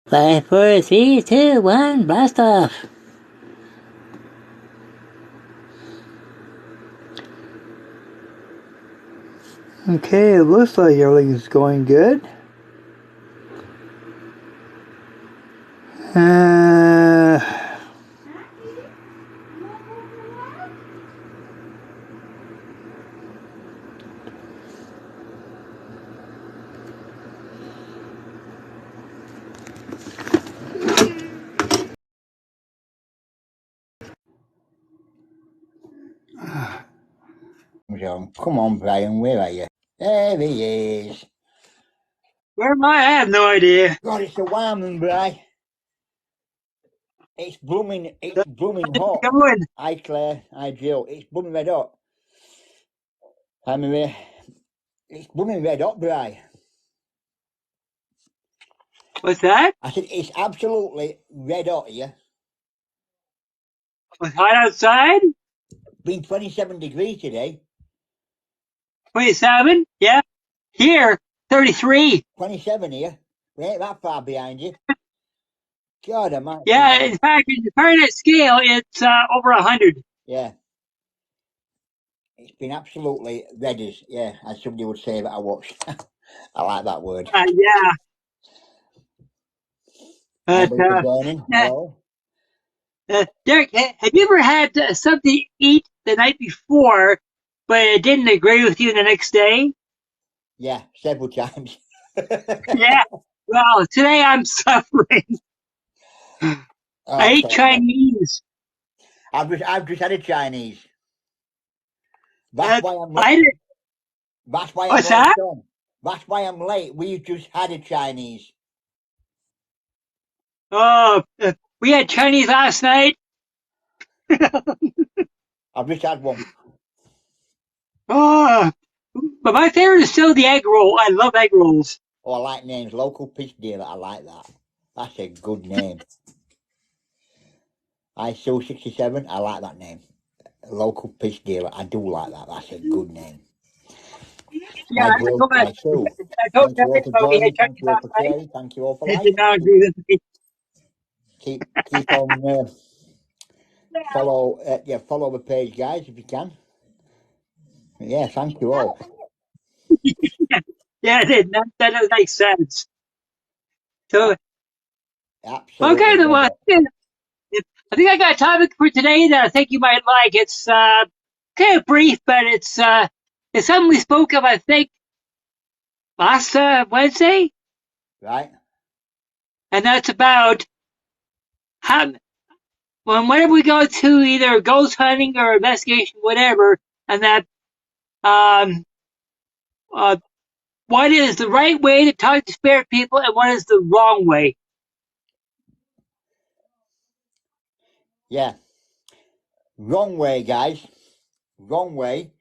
5, 4, 3, 2, 1, blast off. Okay, it looks like everything's going good. Uh, Come on, Brian, where are you? There he is. Where am I? I have no idea. God, it's a warming, Brian. It's blooming hot. Going. Hi, Claire. Hi, Jill. It's blooming red hot. Hi, Maria. It's blooming red hot, Brian. What's that? I said, it's absolutely red hot here. Was hot outside? Been 27 degrees today. 27? Yeah. Here, 33. 27 here. We ain't that far behind you. God, I might. Yeah, in fact, in the Fahrenheit scale, it's over 100. Yeah. It's been absolutely red as, yeah, as somebody would say that I watched. I like that word. Yeah. But, Hello? Derek, have you ever had something to eat the night before, but it didn't agree with you the next day? Yeah, several times. Yeah. Well, today I'm suffering. I ate Chinese. I've just had a Chinese. That's why I'm late. That's why I'm What's late. that? That's why I'm late. We just had a Chinese. Oh, we had Chinese last night. I've just had one. Oh, but my favorite is still the egg roll. I love egg rolls. Oh, I like names. Local fish dealer. I like that. That's a good name. ISO 67. I like that name. Local fish dealer. I do like that. That's a good name. Yeah, I told Thank you all for joining. Thank you all for sharing. Thank you all for liking. Keep on follow the page, guys, if you can. Yeah, thank you all. Yeah, that does make sense. So, absolutely. Okay, well, I think I got a topic for today that I think you might like. It's kind of brief, but it's something we spoke of, I think, last Wednesday. Right. And that's about how whenever we go to either ghost hunting or investigation, whatever, and that what is the right way to talk to spirit people and what is the wrong way? Yeah. Wrong way, guys. Wrong way.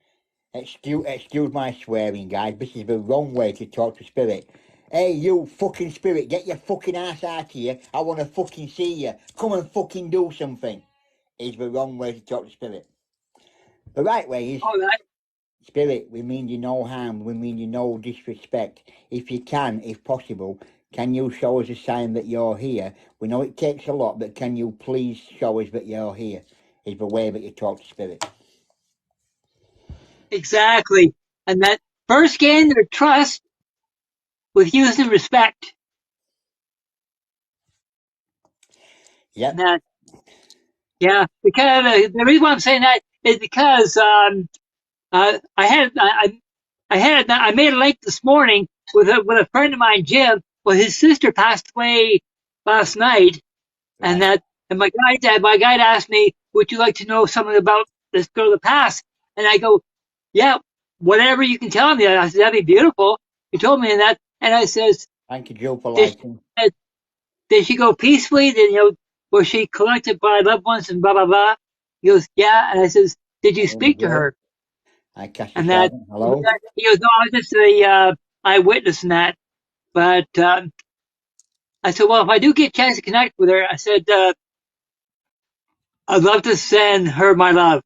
Excuse my swearing, guys. This is the wrong way to talk to spirit. Hey, you fucking spirit, get your fucking ass out of here. I want to fucking see you. Come and fucking do something. Is the wrong way to talk to spirit. The right way is, spirit, we mean you no harm. We mean you no disrespect. If you can, if possible, can you show us a sign that you're here? We know it takes a lot, but can you please show us that you're here? Is the way that you talk to spirit. Exactly. And that first gain their trust with using respect. Yeah. Yeah, because the reason why I'm saying that is because I made a link this morning with a friend of mine, Jim. Well, his sister passed away last night, and my guide asked me, "Would you like to know something about this girl that passed?" And I go, "Yeah, whatever you can tell me." I said, "That'd be beautiful." He told me that, and I says, "Thank you, Joe, for liking." Did she go peacefully? Did was she collected by loved ones and blah blah blah? He goes, "Yeah," and I says, "Did you speak to her?" I catch and that hello. He goes, "No, I was just the eyewitness in that." But I said, "Well, if I do get a chance to connect with her," I said, "I'd love to send her my love."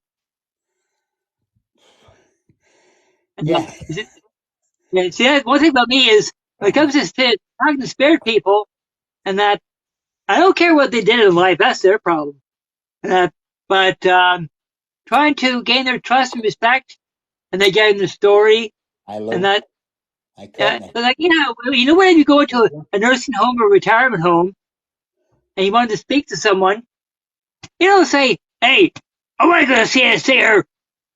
Yeah. Yeah. See, one thing about me is when it comes to talking to spirit people, and that I don't care what they did in life. That's their problem. But trying to gain their trust and respect, and they get in the story, I and love. that I caught me. they're like, you know, when you go into a nursing home or retirement home, and you want to speak to someone, you don't say, "Hey, I'm not going to see her.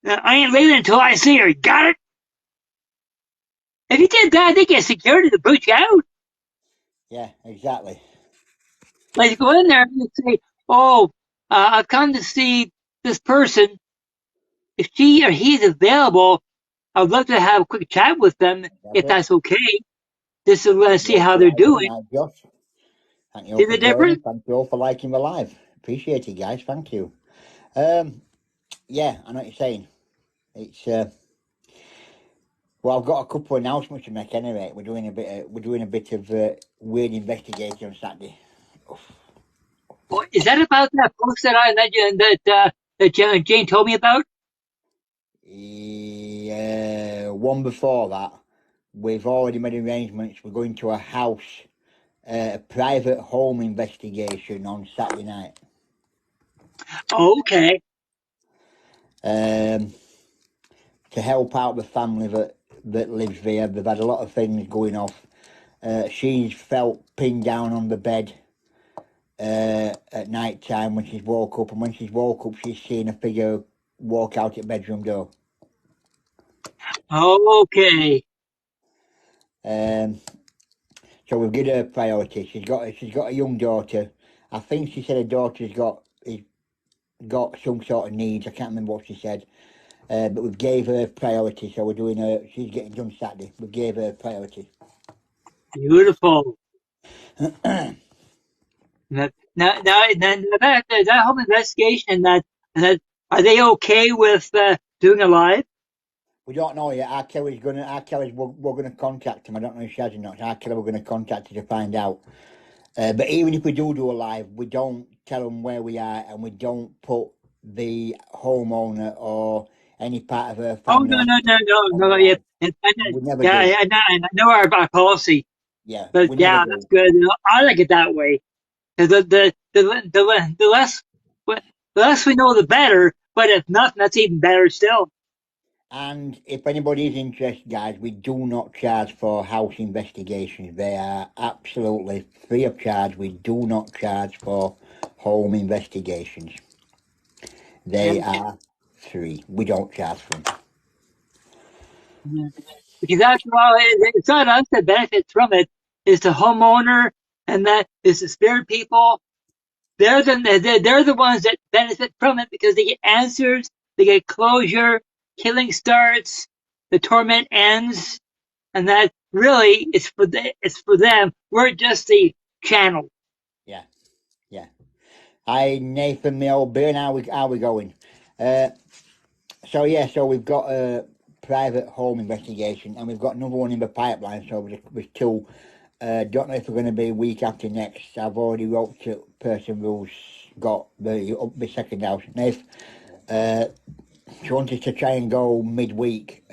I ain't leaving until I see her." Got it? If you did that, they get security to boot you out. Yeah, exactly. Like you go in there and you say, "Oh, I've come to see this person. If she or he's available, I'd love to have a quick chat with them That's if it. that's okay. Just to see You're how they're right doing." tonight, Josh. Thank you all See for the joining. difference? Thank you all for liking the live. Appreciate it, guys. Thank you. Yeah, I know what you're saying. It's well, I've got a couple of announcements to make anyway. We're doing a bit of weird investigation on Saturday. Oh, is that about that post that Jane told me about? One before that, we've already made arrangements. We're going to a house, a private home investigation on Saturday night. Oh, okay. Um, to help out the family that lives there. They've had a lot of things going off. She's felt pinned down on the bed at night time when she's woke up, and when she's woke up, she's seen a figure walk out at bedroom door. Oh, okay. Um, so we've given her priority. She's got a young daughter. I think she said her daughter's got some sort of needs. I can't remember what she said. But we've gave her priority, so we're doing her. She's getting done Saturday. We gave her priority. Beautiful. That home investigation and that are they okay with doing a live? We don't know yet. We're gonna contact him. I don't know if she has or not. R. Kelly, we're gonna contact her to find out. But even if we do a live, we don't tell them where we are, and we don't put the homeowner or any part of her Oh family no no no no on the no yeah live. We never yeah do. I know our policy, Yeah, but we never yeah, that's do. good. I like it that way. 'Cause the less we know, the better. But if nothing, that's even better still. And if anybody is interested, guys, we do not charge for house investigations. They are absolutely free of charge. We do not charge for home investigations. They And are free. We don't charge for them. because after all, it's not us that benefits from it. It's the homeowner, and that is the spirit people. They're the ones that benefit from it because they get answers, they get closure, killing starts, the torment ends, and that really it's for them. We're just the channel. Yeah, yeah. Hi, Nathan, my old burn. How we going? Uh, so we've got a private home investigation, and we've got another one in the pipeline. So there's two. Don't know if we're going to be week after next. I've already wrote to the person who's got the second house. Nath, she wanted to try and go midweek,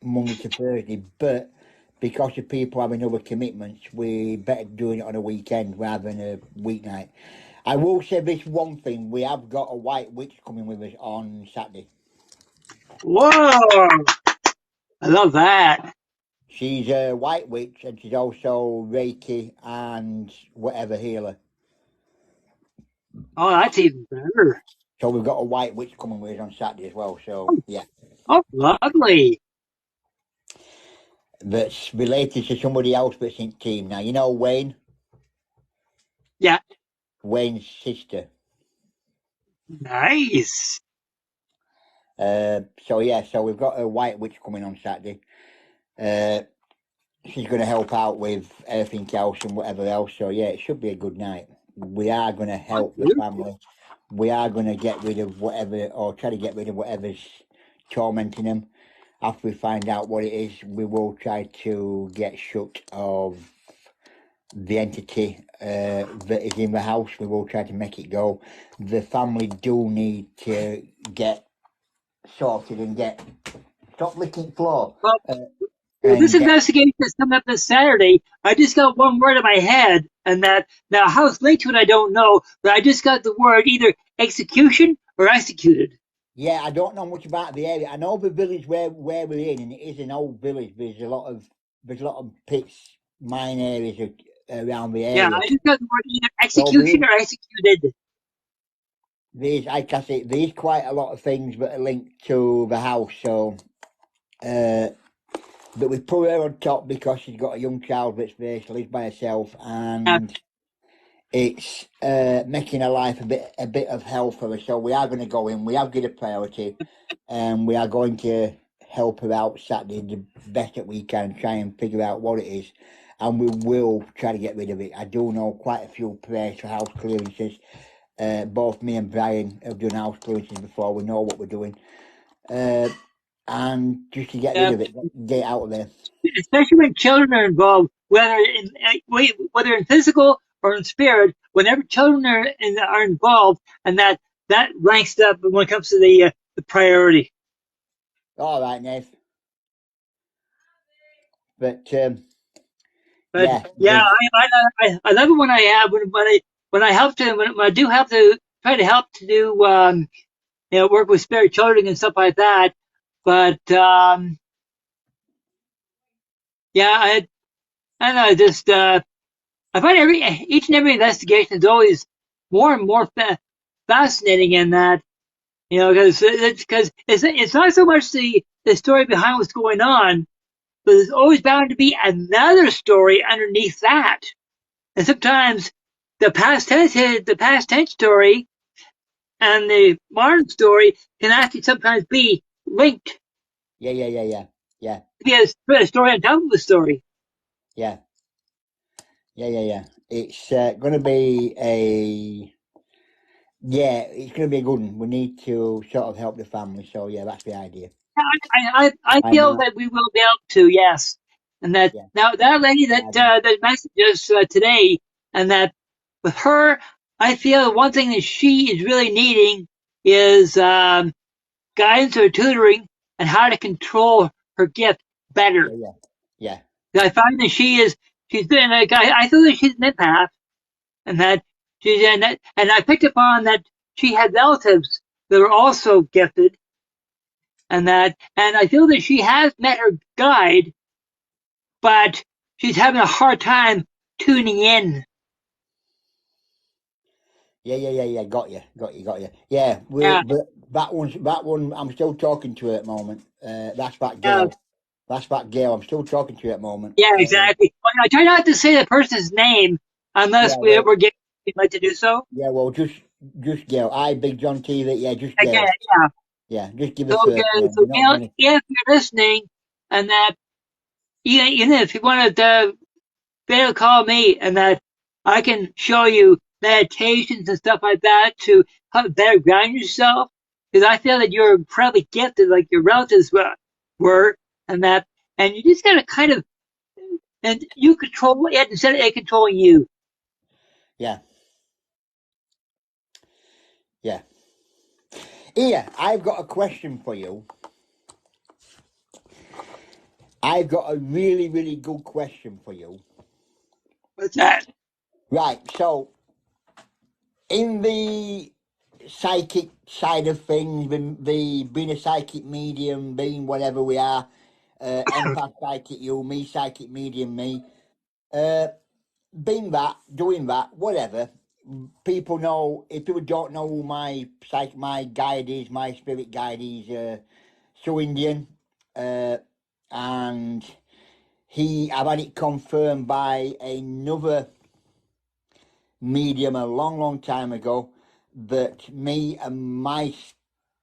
Monday to Thursday, but because of people having other commitments, we better doing it on a weekend rather than a weeknight. I will say this one thing: we have got a white witch coming with us on Saturday. Whoa! I love that. She's a white witch, and she's also Reiki and whatever healer. Oh, that's even better. So we've got a white witch coming with us on Saturday as well. So yeah, Oh, lovely. that's related to somebody else that's in team now. You know Wayne, Yeah, Wayne's sister. nice. So yeah, so we've got a white witch coming on Saturday. Uh, she's going to help out with everything else and whatever else. So yeah, it should be a good night. We are going to Oh, help the beautiful. family. We are going to get rid of whatever, or try to get rid of whatever's tormenting them. After we find out what it is, we will try to get shut of the entity that is in the house. We will try to make it go. The family do need to get sorted and get stop licking floor. Well, Well, this And investigation is coming up this Saturday. I just got one word in my head, and that now how it's linked to it, I don't know, but I just got the word either execution or executed. yeah, I don't know much about the area. I know the village where we're in, and it is an old village. There's a lot of pits, mine areas around the Yeah, area. I just got the word either So execution or executed. like I say, there's quite a lot of things that are linked to the house. So, but we put her on top because she's got a young child that's there. She lives by herself, Yeah, and it's making her life a bit of hell for her. So we are going to go in. We have given a priority, and we are going to help her out Saturday the best that we can, try and figure out what it is, and we will try to get rid of it. I do know quite a few prayers for house clearances. Both me and Brian have done house clearances before. We know what we're doing, and just to get rid yeah. of it, get it out of there. Especially when children are involved, whether in physical or in spirit. Whenever children are involved, and that ranks up when it comes to the priority. All right, Nave. But But yeah, yeah, there's I love it when I have when I help to when I do have to try to help to do work with spirit children and stuff like that. But yeah, I don't know, just I find each and every investigation is always more and more fascinating in that, because it's not so much the story behind what's going on, but there's always bound to be another story underneath that. And sometimes the past tense story and the modern story can actually sometimes be linked yeah, yeah, yeah, yeah, yeah, to be a story on top of a story. yeah, yeah, yeah, yeah. It's going to be it's going to be a good one. We need to sort of help the family. So yeah, that's the idea. I I'm feel that we will be able to, yes. And that yeah, now that lady I do. that messaged us today, and that with her, I feel one thing that she is really needing is guidance or tutoring and how to control her gift Yeah, better. yeah, yeah, I find that she's been like I feel that she's an empath, and that and I picked up on that she had relatives that were also gifted, and I feel that she has met her guide, but she's having a hard time tuning in. yeah, yeah, yeah, yeah. Got you, got you, got you. Yeah, Yeah, but that one. I'm still talking to her at the moment. That's that yeah, girl. That's that girl. I'm still talking to her at the moment. yeah, exactly. Well, I try not to say the person's name Yeah, unless well, we're getting like to do so. yeah, well, just girl. I Big John TV. Yeah, just Again, girl. yeah. Yeah, just give So, her first name. so We're not gonna. If you're listening, and that even if you want to be able to call me, and that I can show you meditations and stuff like that to help better ground yourself. Because I feel that you're incredibly gifted, like your relatives were, and that, and you just gotta kind of, and you control it instead of it controlling you. Yeah, yeah. Here, I've got a question for you. I've got a really, really good question for you. What's that? Right, so in the psychic side of things, the being a psychic medium, being whatever we are, empath psychic you, me psychic medium me, uh, being that, doing that, whatever. People know. If people don't know who my guide is, my spirit guide is Sue Indian, and I've had it confirmed by another medium a long, long time ago that me and my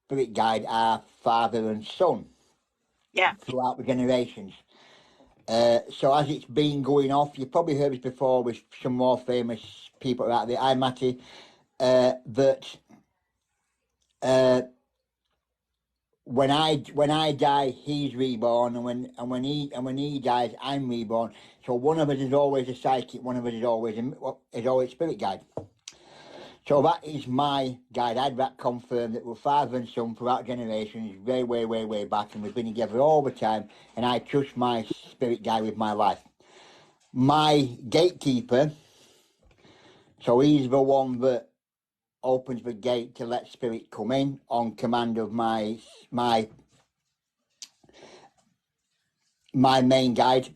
spirit guide are father and son Yeah. throughout the generations. So as it's been going off, you've probably heard this before with some more famous people out there. I'm Matty. That when I die, he's reborn, and when he dies, I'm reborn. So one of us is always a psychic, one of us is always a spirit guide. So that is my guide. I had that confirmed that we're father and son throughout generations, way back, and we've been together all the time, and I trust my spirit guide with my life. My gatekeeper, so he's the one that opens the gate to let spirit come in on command of my main guide,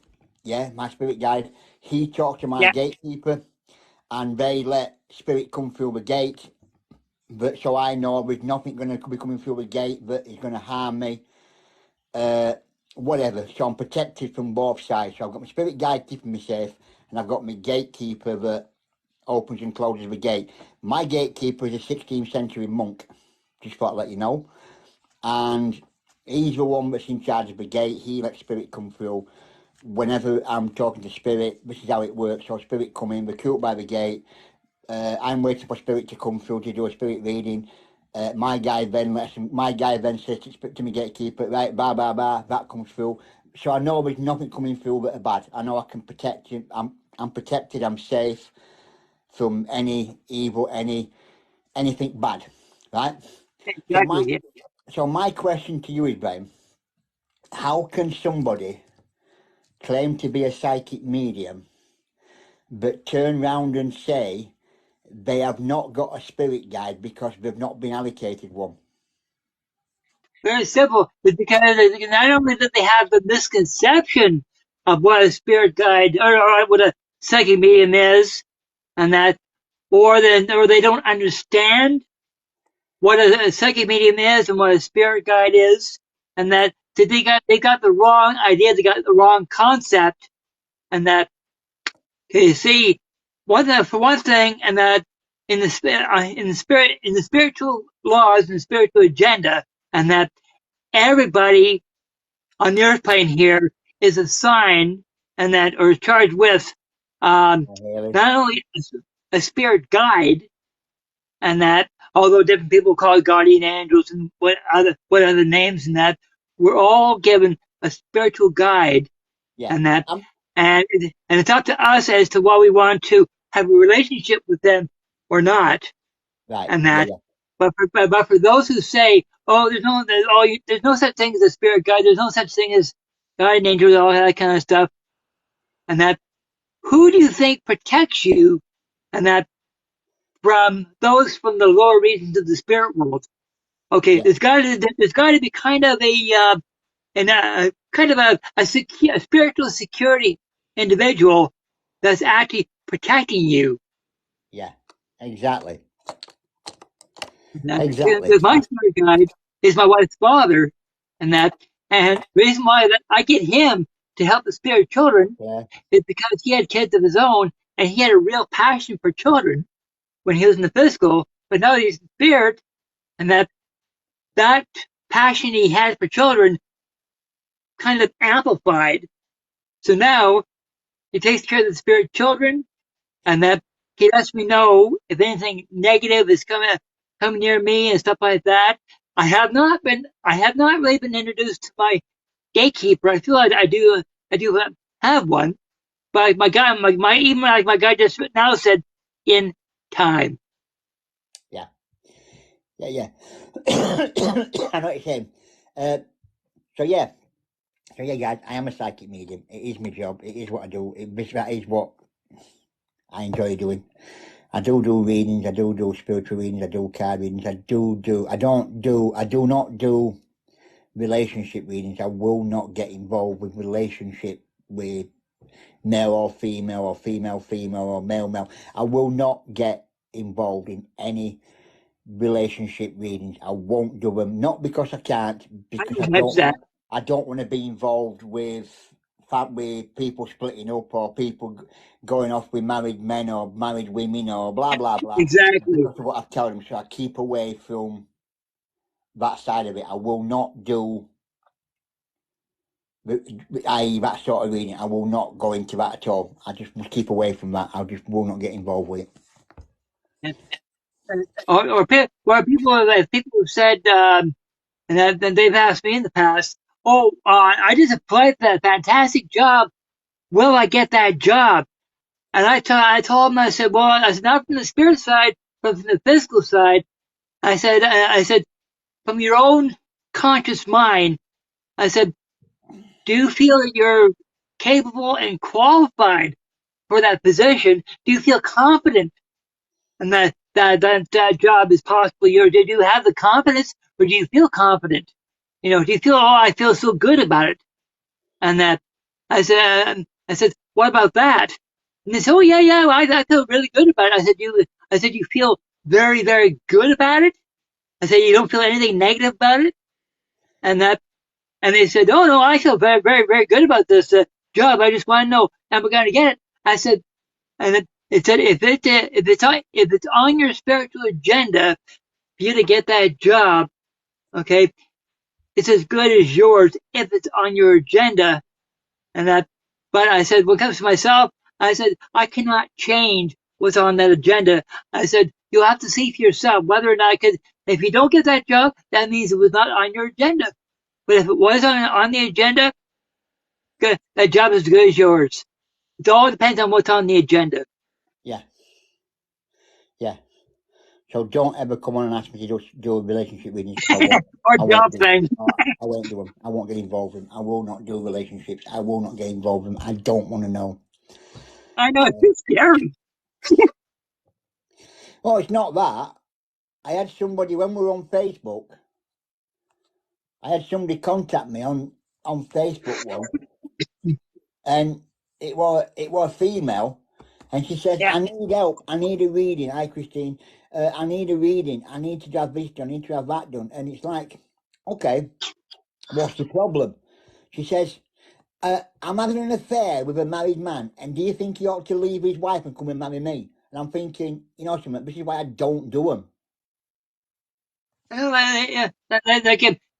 my spirit guide. He talks to my gatekeeper, and they let spirit come through the gate. But so I know there's nothing going to be coming through the gate that is going to harm me, whatever. So I'm protected from both sides. So I've got my spirit guide keeping me safe, and I've got my gatekeeper that opens and closes the gate. My gatekeeper is a 16th century monk, just thought I'd let you know. And he's the one that's in charge of the gate. He lets spirit come through. Whenever I'm talking to spirit, this is how it works. So spirit come in, recruit by the gate. I'm waiting for spirit to come through to do a spirit reading. My guy then says to me gatekeeper, right, that comes through. So I know there's nothing coming through that are bad. I know I can protect him. I'm protected. I'm safe from any evil, anything bad, right? Exactly. So my question to you is, Brian, how can somebody claim to be a psychic medium but turn round and say they have not got a spirit guide because they've not been allocated one? Very simple. It's because not only that they have the misconception of what a spirit guide or what a psychic medium is, and that, or they don't understand what a psychic medium is and what a spirit guide is, and that they got the wrong idea, they got the wrong concept, and that you see for one thing, and that in the spiritual laws and spiritual agenda, and that everybody on the earth plane here is assigned and that or charged with not only a spirit guide, and that although different people call it guardian angels and what other names, and that we're all given a spiritual guide, and that and it's up to us as to what we want to have a relationship with them or not, right? And that. But for those who say, "Oh, there's no such thing as a spirit guide. There's no such thing as guardian angels, all that kind of stuff," and that, who do you think protects you, and that from those from the lower regions of the spirit world? Okay, there's got to be kind of a spiritual security individual that's actually protecting you. Yeah, exactly. Because my spirit guide is my wife's father, and the reason why that I get him to help the spirit children is because he had kids of his own, and he had a real passion for children when he was in the physical, but now he's in spirit, and that passion he had for children kind of amplified. So now he takes care of the spirit children, and that he lets me know if anything negative is coming near me and stuff like that. I have not really been introduced to my gatekeeper. I feel like I do have one, but my guy just now said, in time. Yeah. I know what you're saying. So guys, I am a psychic medium. It is my job. It is what I do. That is what I enjoy doing. I do readings. I do spiritual readings. I do card readings. I do not do relationship readings. I will not get involved with relationship with male or female or female or male. I will not get involved in any relationship readings. I won't do them, not because I can't, because I don't want to be involved with people splitting up or people going off with married men or married women or blah blah blah. Exactly. Because of what I've told them, so I keep away from that side of it. I will not do that sort of reading. I will not go into that at all. I just must keep away from that. I just will not get involved with it. Or people have said, and then they've asked me in the past, "Oh, I just applied for that fantastic job. Will I get that job?" And I told them, I said, "Well, I said, not from the spirit side. from the physical side, I said, from your own conscious mind, I said, do you feel that you're capable and qualified for that position? Do you feel confident and that job is possible yours? Did you have the confidence, or do you feel confident? Do you feel, oh, I feel so good about it? And that I said, what about that? And they said, oh yeah, I feel really good about it. I said, you feel very, very good about it? I said, you don't feel anything negative about it? And and they said, oh no, I feel very, very, very good about this job. I just want to know, am I going to get it? I said, and then it said, if it's on your spiritual agenda for you to get that job, okay, it's as good as yours if it's on your agenda. And but I said, when it comes to myself, I said, I cannot change what's on that agenda. I said, you'll have to see for yourself whether or not, because if you don't get that job, that means it was not on your agenda. But if it was on the agenda, good, that job is as good as yours. It all depends on what's on the agenda. Yeah. Yeah. So don't ever come on and ask me to do a relationship reading. Or job things. I won't do them. I won't get involved in them. I will not do relationships. I will not get involved in them. I don't want to know. I know, it's scary. Oh, it's not that. I had somebody, when we were on Facebook, I had somebody contact me on Facebook once, and it was female, and she says, Yeah. I need help. I need a reading. Hi, Christine. I need a reading. I need to have this done. I need to have that done. And it's like, okay, what's the problem? She says, I'm having an affair with a married man, and do you think he ought to leave his wife and come and marry me? And I'm thinking, you know something, this is why I don't do them.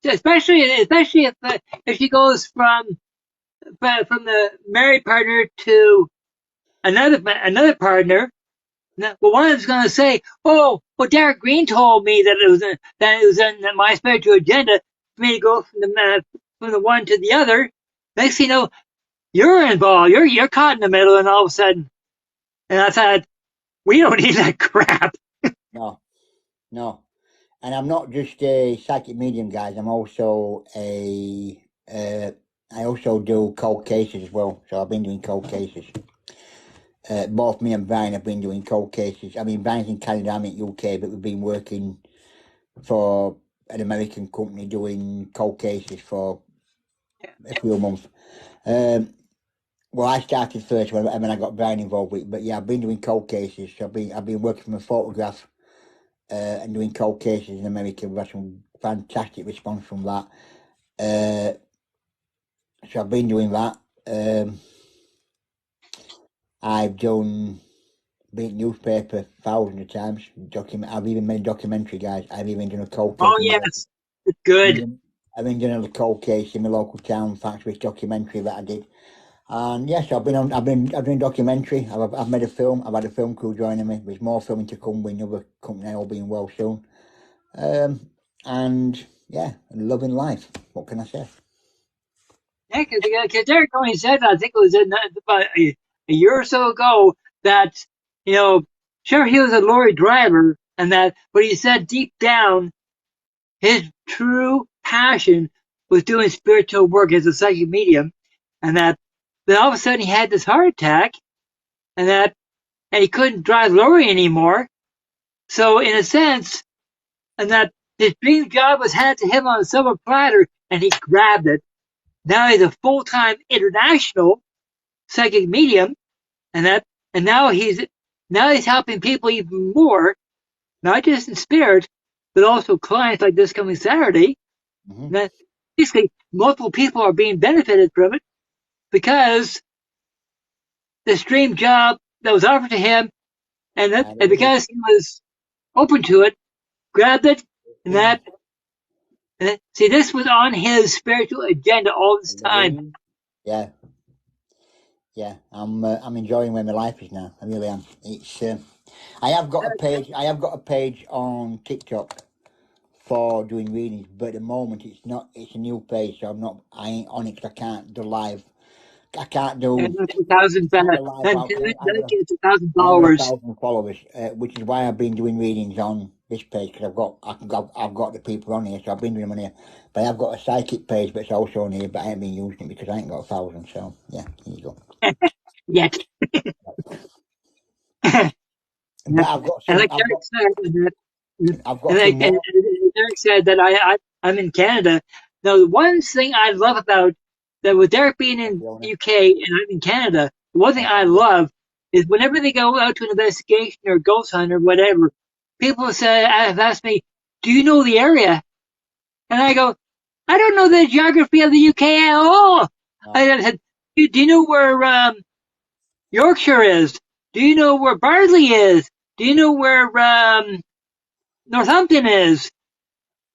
Especially if she goes from the married partner to another partner. Well, one of them's going to say, "Oh, well, Derek Green told me that it was in my spiritual agenda for me to go from the one to the other." Next thing you know, you're involved. You're caught in the middle, and all of a sudden, and I thought, we don't need that crap. No. And I'm not just a psychic medium, guys. I'm also I also do cold cases as well. So I've been doing cold cases. Both me and Brian have been doing cold cases. I mean, Brian's in Canada, I'm in UK, but we've been working for an American company doing cold cases for a few months. Well, I started first and then I got Brian involved with it. But yeah, I've been doing cold cases. So I've been working from a photograph and doing cold cases in America. We've had some fantastic response from that. So I've been doing that. I've done been newspaper thousands of times. I've even made a documentary, guys. I've even done a cold case. Oh yes, it's good. I've been doing a cold case in my local town, factory documentary that I did. And yes, I've doing documentary. I've made a film. I've had a film crew joining me. There's more filming to come with another company, all being well soon. And yeah, loving life. What can I say? Yeah, because Derek only said, I think it was about a year or so ago, that, sure, he was a lorry driver, but he said deep down, his true passion was doing spiritual work as a psychic medium, and then all of a sudden he had this heart attack, and he couldn't drive lorry anymore. So in a sense, and that his dream job was handed to him on a silver platter, and he grabbed it. Now he's a full-time international psychic medium, and now he's helping people even more, not just in spirit, but also clients like this coming Saturday. Mm-hmm. And basically, multiple people are being benefited from it because this dream job that was offered to him, and because he was open to it, grabbed it, see, this was on his spiritual agenda all this time. Yeah. I'm enjoying where my life is now. I really am. It's I have got a page on TikTok for doing readings, but at the moment it's a new page, so I ain't on it because I can't do live I can't do. And that's 1,000. Then I'm gets 1,000 got followers. 1,000 followers, which is why I've been doing readings on this page because I've got the people on here, so I've been doing them on here. But I've got a psychic page, but it's also on here, but I haven't been using it because I ain't got 1,000. So yeah, here you go. Yet. But I've got And some. like Derek said, I've got some more. and Derek said that I'm in Canada. Now, the one thing I love about that with Derek being in UK and I'm in Canada, the one thing I love is whenever they go out to an investigation or ghost hunt or whatever, people have asked me, "Do you know the area?" And I go, "I don't know the geography of the UK at all." No. I said, "Do you know where Yorkshire is? Do you know where Bardley is? Do you know where Northampton is?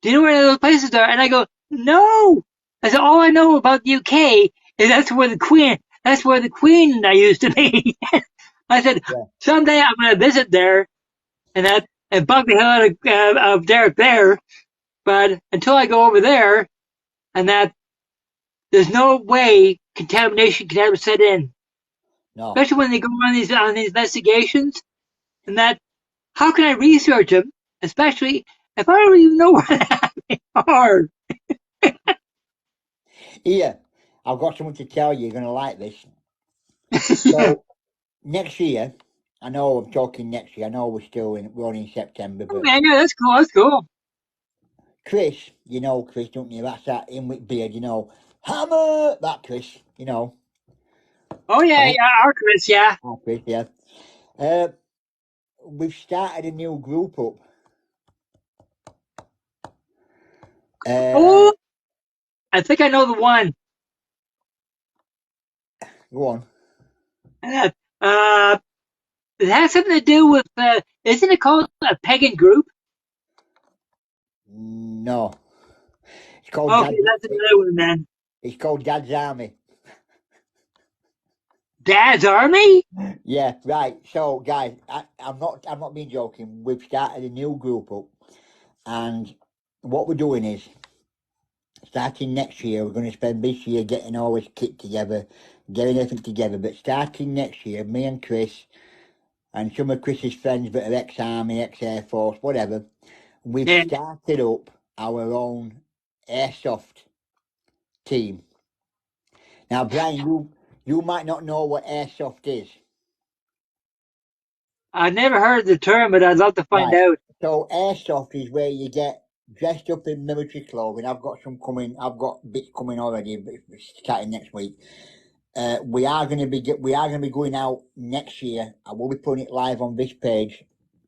Do you know where those places are?" And I go, "No." I said, "All I know about the UK is that's where the Queen used to be." I said, "Someday I'm going to visit there and bug the hell out of Derek there. But until I go over there, and there's no way contamination can ever set in." No. Especially when they go on these investigations, and how can I research them, especially if I don't even know where they are? Here, I've got something to tell you. You're going to like this. So, next year, I know I'm talking next year. I know we're only in September, but Yeah, that's cool. That's cool. Chris, you know Chris, don't you? That's that in with beard, you know. Hammer! That Chris, you know. Oh yeah, our Chris, yeah. Oh, Chris, yeah. We've started a new group up. Oh, I think I know the one. Go on. It has something to do with. Isn't it called a pagan group? No. It's called Okay, that's another one then. It's called Dad's Army. Dad's Army? Yeah, right. So, guys, I'm not being joking. We've started a new group up, and what we're doing is, starting next year, we're going to spend this year getting all this kit together, getting everything together. But starting next year, me and Chris, and some of Chris's friends that are ex-army, ex-air force, whatever, we've started up our own airsoft team. Now, Brian, you might not know what airsoft is. I've never heard the term, but I'd love to find out. So airsoft is where you get dressed up in military clothing. I've got bits coming already, but it's starting next week. We are going to be going out next year. I will be putting it live on this page,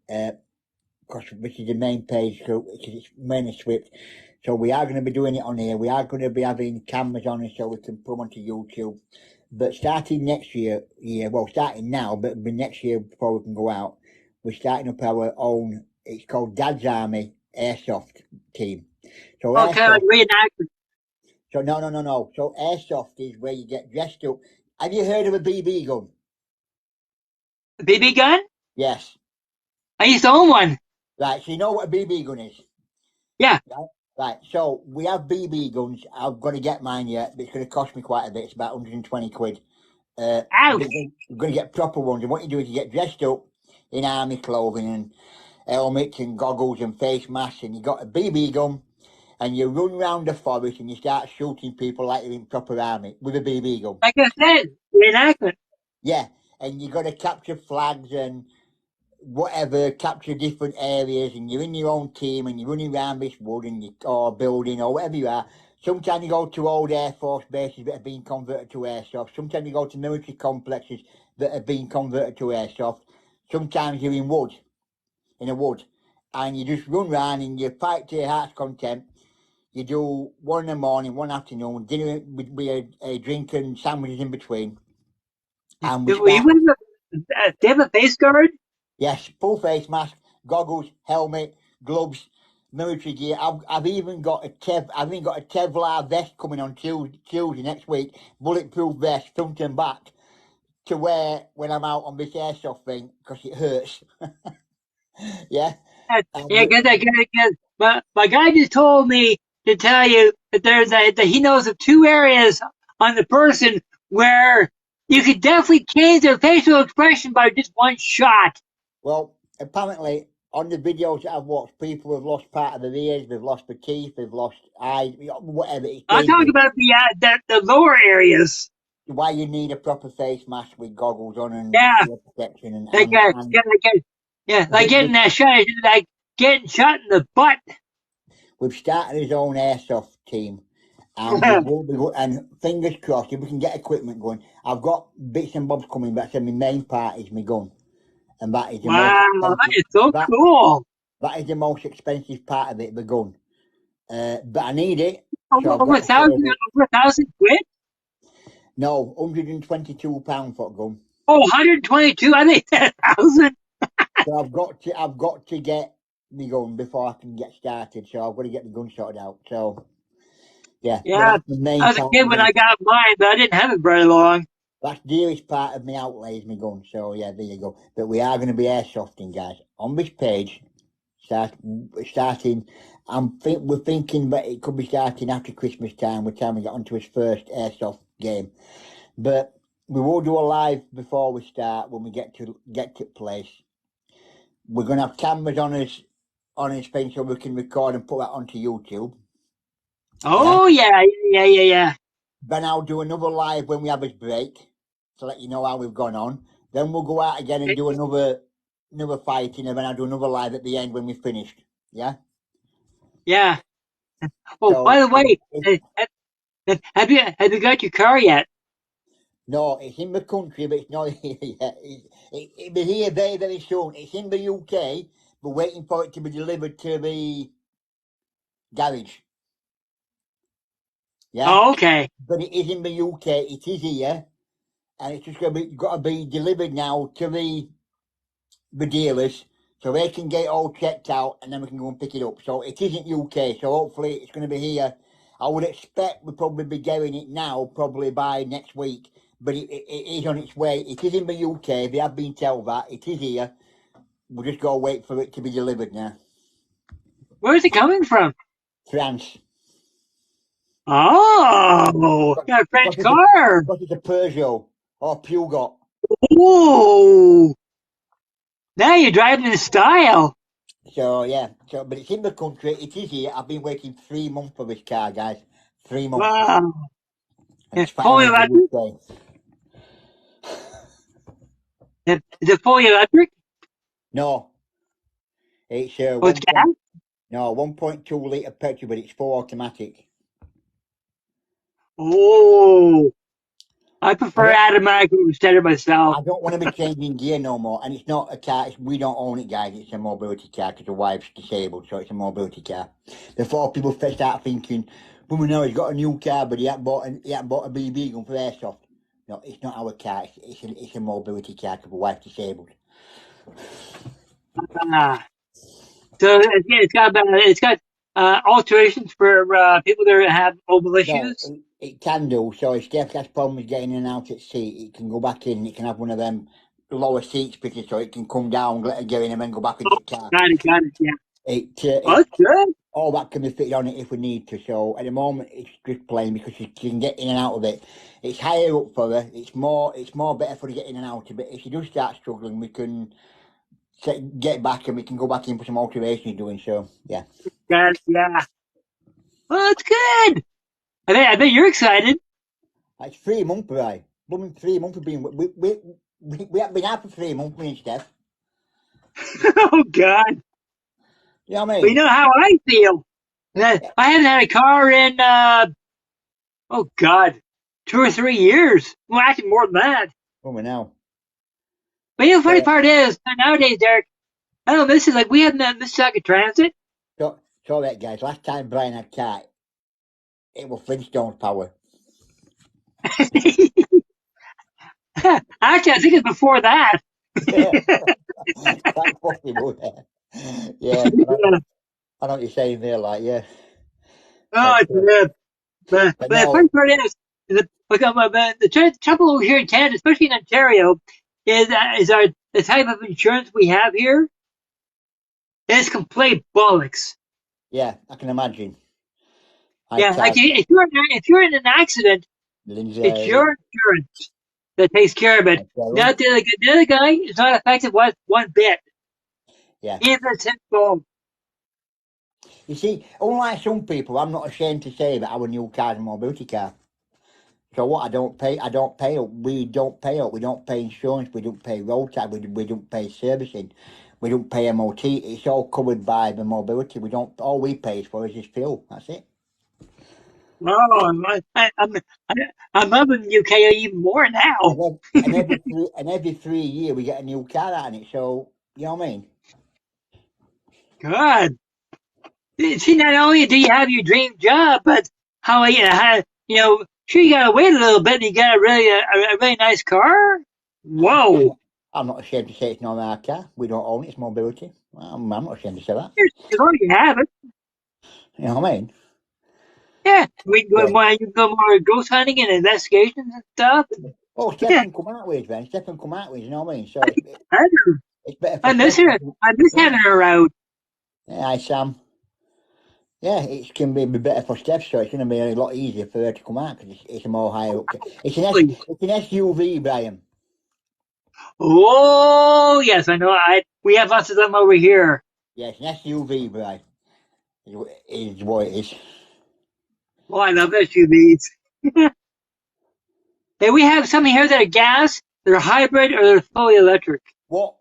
because this is the main page, because it's mainly Swift. So we are going to be doing it on here. We are going to be having cameras on it so we can put them onto YouTube. But starting next year, starting now, but next year before we can go out, we're starting up our own. It's called Dad's Army Airsoft Team. So Okay, like reenactment. So no. So airsoft is where you get dressed up. Have you heard of a BB gun? A BB gun? Yes. I used to own one. Right. So you know what a BB gun is? Yeah. Right. So we have BB guns. I'm going to get mine yet, but it's going to cost me quite a bit. It's about 120 quid. Ouch. We're going to get proper ones. And what you do is you get dressed up in army clothing and helmets and goggles and face masks, and you got a BB gun, and you run around the forest and you start shooting people like you're in proper army with a BB gun. Like I said, reenactment. Yeah, and you got to capture flags and whatever, capture different areas, and you're in your own team and you're running around this wood or building or whatever you are. Sometimes you go to old Air Force bases that have been converted to airsoft. Sometimes you go to military complexes that have been converted to airsoft. Sometimes you're in a wood, and you just run around and you fight to your heart's content. You do one in the morning, one afternoon, dinner with a drink and sandwiches in between. And Do you have a face guard? Yes, full face mask, goggles, helmet, gloves, military gear. I've even got a Kevlar vest coming on Tuesday next week, bulletproof vest front and back, to wear when I'm out on this airsoft thing because it hurts. Yeah. Yeah, but my guy just told me to tell you that that he knows of 2 areas on the person where you could definitely change their facial expression by just one shot. Well, apparently, on the videos that I've watched, people have lost part of their ears, they've lost their teeth, they've lost eyes, whatever. It's I'm talking dangerous. about the lower areas. Why you need a proper face mask with goggles on and Yeah, ear protection like like getting that shot, like getting shot in the butt. we've started his own airsoft team, and we will be and fingers crossed if we can get equipment going. I've got bits and bobs coming, but my main part is my gun, and that is the most Wow, that expensive. is so cool. That is the most expensive part of it, the gun. But I need it, so I've Over got to save it. over 1,000 quid. No, £122 for a gun. Oh, 122. I think 1,000. So I've got to get my gun before I can get started. So I've got to get the gun sorted out. So yeah, but Yeah, that's the main I was a part kid of when I me. got mine, but I didn't have it very long. That's the dearest part of my outlay is my gun. So yeah, there you go. But we are going to be airsofting, guys, on this page. Starting. We're thinking that it could be starting after Christmas time. We're trying to get onto his first airsoft game, but we will do a live before we start when we get to place. We're going to have cameras on his thing so we can record and put that onto YouTube. Oh yeah. Then I'll do another live when we have his break to let you know how we've gone on. Then we'll go out again and do another fighting, and then I'll do another live at the end when we've finished. Yeah. Yeah. Oh, So by the way, have you got your car yet? no, it's in the country, but it's not here yet. It'll be here very, very soon. It's in the UK. We're waiting for it to be delivered to the garage. Yeah. Oh, okay. But it is in the UK. It is here, and it's just got to be delivered now to the dealers, so they can get it all checked out, and then we can go and pick it up. So it isn't UK. So hopefully it's going to be here. I would expect we'll probably be getting it now, probably by next week. But it is on its way. It is in the UK. They have been told that it is here. We'll just go wait for it to be delivered now. Where's it coming from? France. Oh, got a French Because car. it's a Peugeot or Peugeot. Oh, now you're driving in style. So yeah, but it's in the country. It is here. I've been waiting 3 months for this car, guys. 3 months. Wow. And it's Fully finally in electric? the UK. Is it fully electric? No, it's Oh, it's gas? 1.2 litre petrol, but it's full automatic. Oh, I prefer automatic instead of myself. I don't want to be changing gear no more. And it's not a car. We don't own it, guys. It's a mobility car because the wife's disabled, so it's a mobility car. Before people start thinking, well, no, he's got a new car, but he hasn't bought a BB gun for airsoft. No, it's not our car. It's a mobility car because the wife's disabled. So it's got alterations for people that have mobile issues. No, it can do. So if Steph has problems getting in and out at seat, it can go back in. It can have one of them lower seats fitted so it can come down, let it get in, and then go back into the car. Got it. Yeah. That's good. All that can be fitted on it if we need to. So at the moment, it's just plain because she can get in and out of it. It's higher up for her. It's more better for her to get in and out of it. If she does start struggling, we can get back and we can go back in for some alterations doing so. Yeah. Got it. Yeah. Well, that's good. I bet you're excited. It's 3 months, right? 3 months of being. We haven't been out for 3 months, me and Steph. Oh God. You know what I mean? But you know how I feel. I haven't had a car in oh God, 2 or 3 years. Well, actually more than that. Oh, we know. But you know, the funny part is nowadays, Derek. I don't know. This is like we haven't had Mississauga Transit. So that guys. Last time Brian had car, it was Flintstones power. Actually, I think it's before that. That's possible. Yeah. I know what you're saying there, like, yeah. Oh, it's good. But the funny part is the trouble over here in Canada, especially in Ontario, is the type of insurance we have here is complete bollocks. Yeah, I can imagine. Like if you're in an accident, Lindsay. It's your insurance that takes care of it. Not the other guy is not affected one bit. Yeah. Even if it's his fault. You see, unlike some people, I'm not ashamed to say that our new car is a mobility car. So what? We don't pay up. We don't pay insurance. We don't pay road tax. We don't pay servicing. We don't pay MOT. It's all covered by the mobility. We don't. All we pay for is just fuel. That's it. Oh, I'm loving the UK even more now. And every 3 years we get a new car out of it. So you know what I mean? God. See, not only do you have your dream job, but sure you gotta wait a little bit and you got a really nice car. Whoa. I'm not ashamed to say it's not our car. We don't own it. It's mobility. I'm not ashamed to say that. As long as you have it. You know what I mean? Yeah. We can go Yeah. more, you can go more ghost hunting and investigations and stuff. Oh, Yeah. Stephen come out with it, Ben. Stephen come out with it, you know what I mean? So it's better for I miss her. Stephen. I miss having her out. Yeah, hi, Sam. Yeah, it can be better for Steph, so it's going to be a lot easier for her to come out because it's a more higher up. It's an SUV, Brian. Oh yes, I know. We have lots of them over here. Yeah, it's an SUV, Brian. Is what it is. Oh, I love SUVs. Hey, we have some here that are gas, they're hybrid, or they're fully electric. What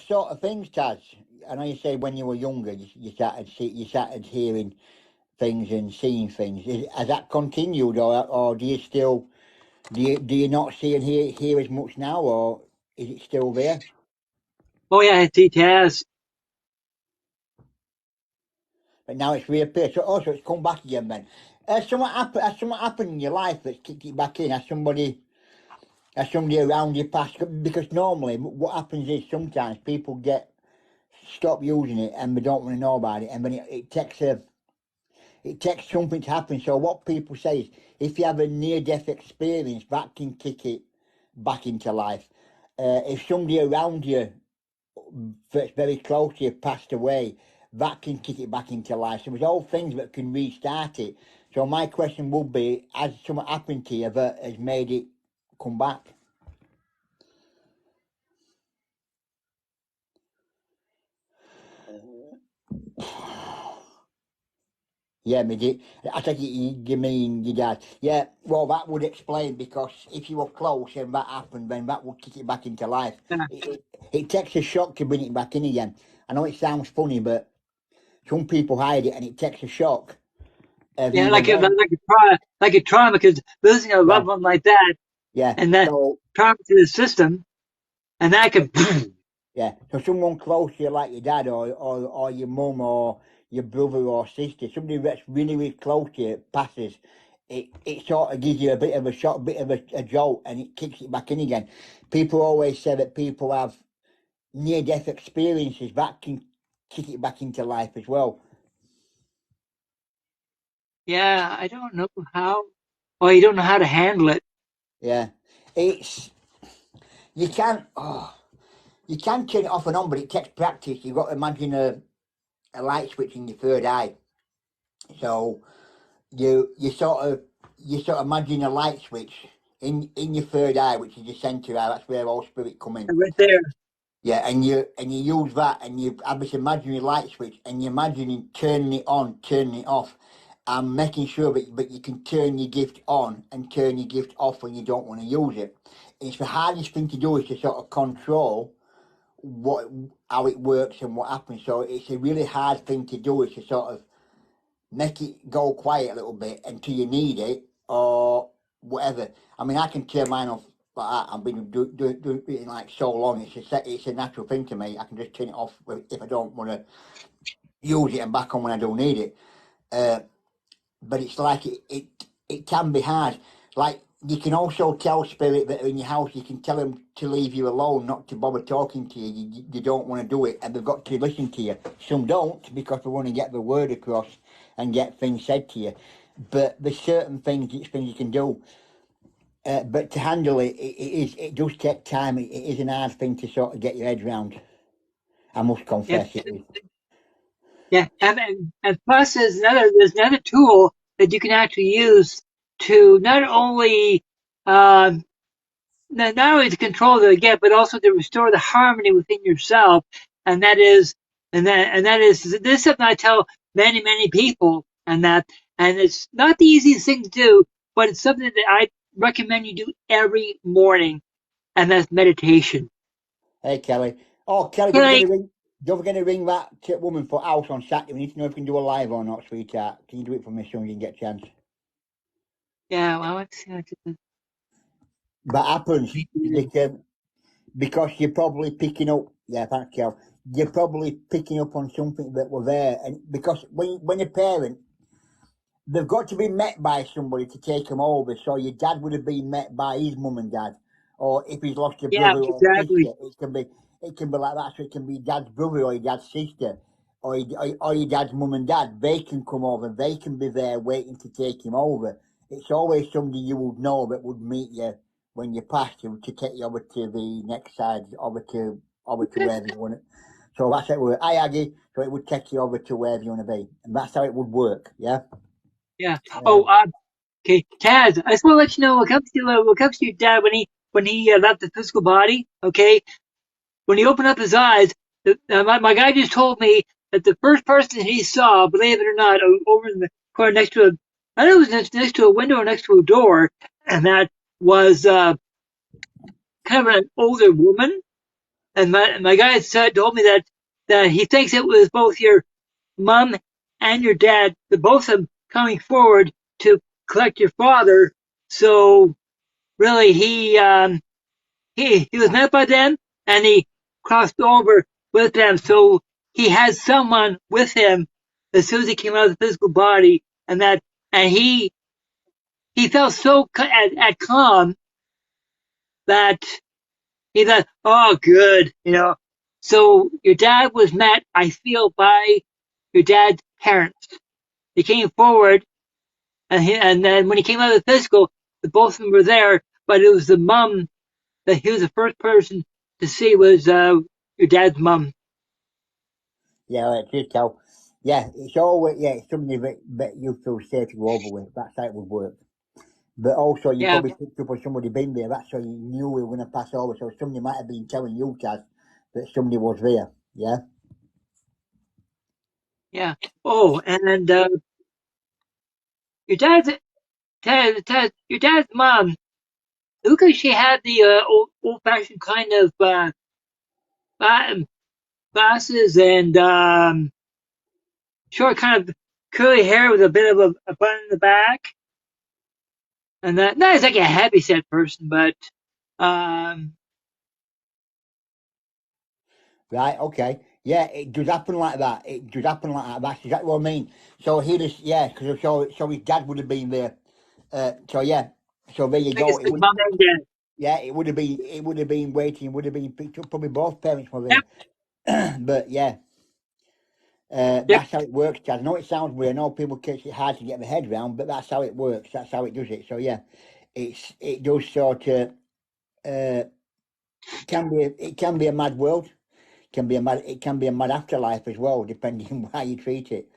sort of things, Taz? I know you say when you were younger, you started hearing things and seeing things. Has that continued, or do you still do you not see and hear as much now, or is it still there? Oh yeah, it has. But now it's reappeared. So also it's come back again, then. Has something happened in your life that's kicked it back in? Has somebody around you passed? Because normally what happens is sometimes people stop using it and they don't want to know about it, and then it takes something to happen. So what people say is, if you have a near-death experience, that can kick it back into life. If somebody around you that's very close to you passed away, that can kick it back into life. So there's all things that can restart it. So my question would be, has something happened to you that has made it come back? Yeah, me did. I think you mean your dad. Yeah, well, that would explain, because if you were close and that happened, then that would kick it back into life. Yeah, It takes a shock to bring it back in again. I know it sounds funny, but some people hide it, and it takes a shock. yeah, like a trauma, because losing a Yeah, loved one like that, yeah. and that So trauma to the system, and that could. yeah, so someone close to you like your dad, or your mum, or your brother or sister, somebody that's really, really close to you passes, it sort of gives you a bit of a shock, a bit of a jolt, and it kicks it back in again. People always say that people have near-death experiences that can kick it back into life as well. Yeah, I don't know how. Well, you don't know how to handle it. Yeah, it's you can you can turn it off and on, but it takes practice. You've got to imagine a light switch in your third eye. So you sort of imagine a light switch in your third eye, which is your centre eye. That's where all spirit come in. Right there. Yeah, and you use that, and you have this imaginary light switch, and you're imagining turning it on, turning it off, and making sure that you can turn your gift on and turn your gift off when you don't want to use it. It's the hardest thing to do, is to sort of control how it works and what happens. So it's a really hard thing to do, is to sort of make it go quiet a little bit until you need it, or whatever. I mean, I can turn mine off like that. I've been doing it like so long. It's a natural thing to me. I can just turn it off if I don't want to use it, and back on when I do need it. But it's like it can be hard. Like, you can also tell spirit that are in your house, you can tell them to leave you alone, not to bother talking to you. You don't want to do it, and they've got to listen to you. Some don't, because they want to get the word across and get things said to you. But there's certain things you can do. But to handle it, it does take time. It is an hard thing to sort of get your head round. I must Yeah, confess it is. yeah, and plus there's another tool that you can actually use to not only not only to control the get, but also to restore the harmony within yourself. And that is, and that is, this is something I tell many people, and it's not the easiest thing to do, but it's something that I recommend you do every morning, and that's meditation. Hey, Kelly. Oh, Kelly, Like, don't forget to ring that woman for house on Saturday. We need to know if we can do a live or not, sweetheart. Can you do it for me soon as you can get a chance? yeah, well, let's see. That happens because you're probably picking up. Yeah, thanks, Kel. You're probably picking up on something that was there, and because when a parent, they've got to be met by somebody to take them over. So your dad would have been met by his mum and dad, or if he's lost a Yeah, brother or exactly. sister, it can be like that. So it can be dad's brother or your dad's sister, or your dad's mum and dad. They can come over. They can be there waiting to take him over. It's always somebody you would know that would meet you when you pass him to take you over to the next side, over to wherever you want it. So that's how it works. Hi, Aggie. So it would take you over to wherever you want to be, and that's how it would work. Yeah. Yeah. Oh, okay, Taz. I just want to let you know what comes to your dad when he left the physical body. Okay, when he opened up his eyes, my guy just told me that the first person he saw, believe it or not, over in the corner next to I know it was next to a window or next to a door, and that was kind of an older woman. And my guy said, told me that he thinks it was both your mom and your dad, the both of them coming forward to collect your father. So really, he was met by them, and he crossed over with them. So he had someone with him as soon as he came out of the physical body, and he felt so at calm that he thought, oh, good, you know. So your dad was met, I feel, by your dad's parents. They came forward, and then when he came out of the physical, the both of them were there, but it was the mum that he was the first person to see was your dad's mum. Yeah, it's just how. Yeah, it's always it's somebody that you feel safe to go over with. That's how it would work. But also, you Yeah, probably picked up on somebody been there. That's how you knew we were going to pass over. So somebody might have been telling you, Taz, that somebody was there. Yeah. yeah. Oh, and your your dad's mom. It looked like she had the old fashioned kind of glasses and short kind of curly hair with a bit of a bun in the back. And that not exactly a heavy set person, but um, Right. Okay. Yeah, it does happen like that. It does happen like that. That's exactly what I mean. So he just because so his dad would have been there. So yeah. So there you I guess go. It like would. mom and dad. Yeah, it would have been waiting. It would have been picked up. Probably both parents were Yep, there. But yeah. yep. That's how it works, Chad. I know it sounds weird. I know people catch it hard to get their head around, but that's how it works. That's how it does it. So yeah, it does sort of uh, it can be a mad world. It can be a mad afterlife as well, depending on how you treat it.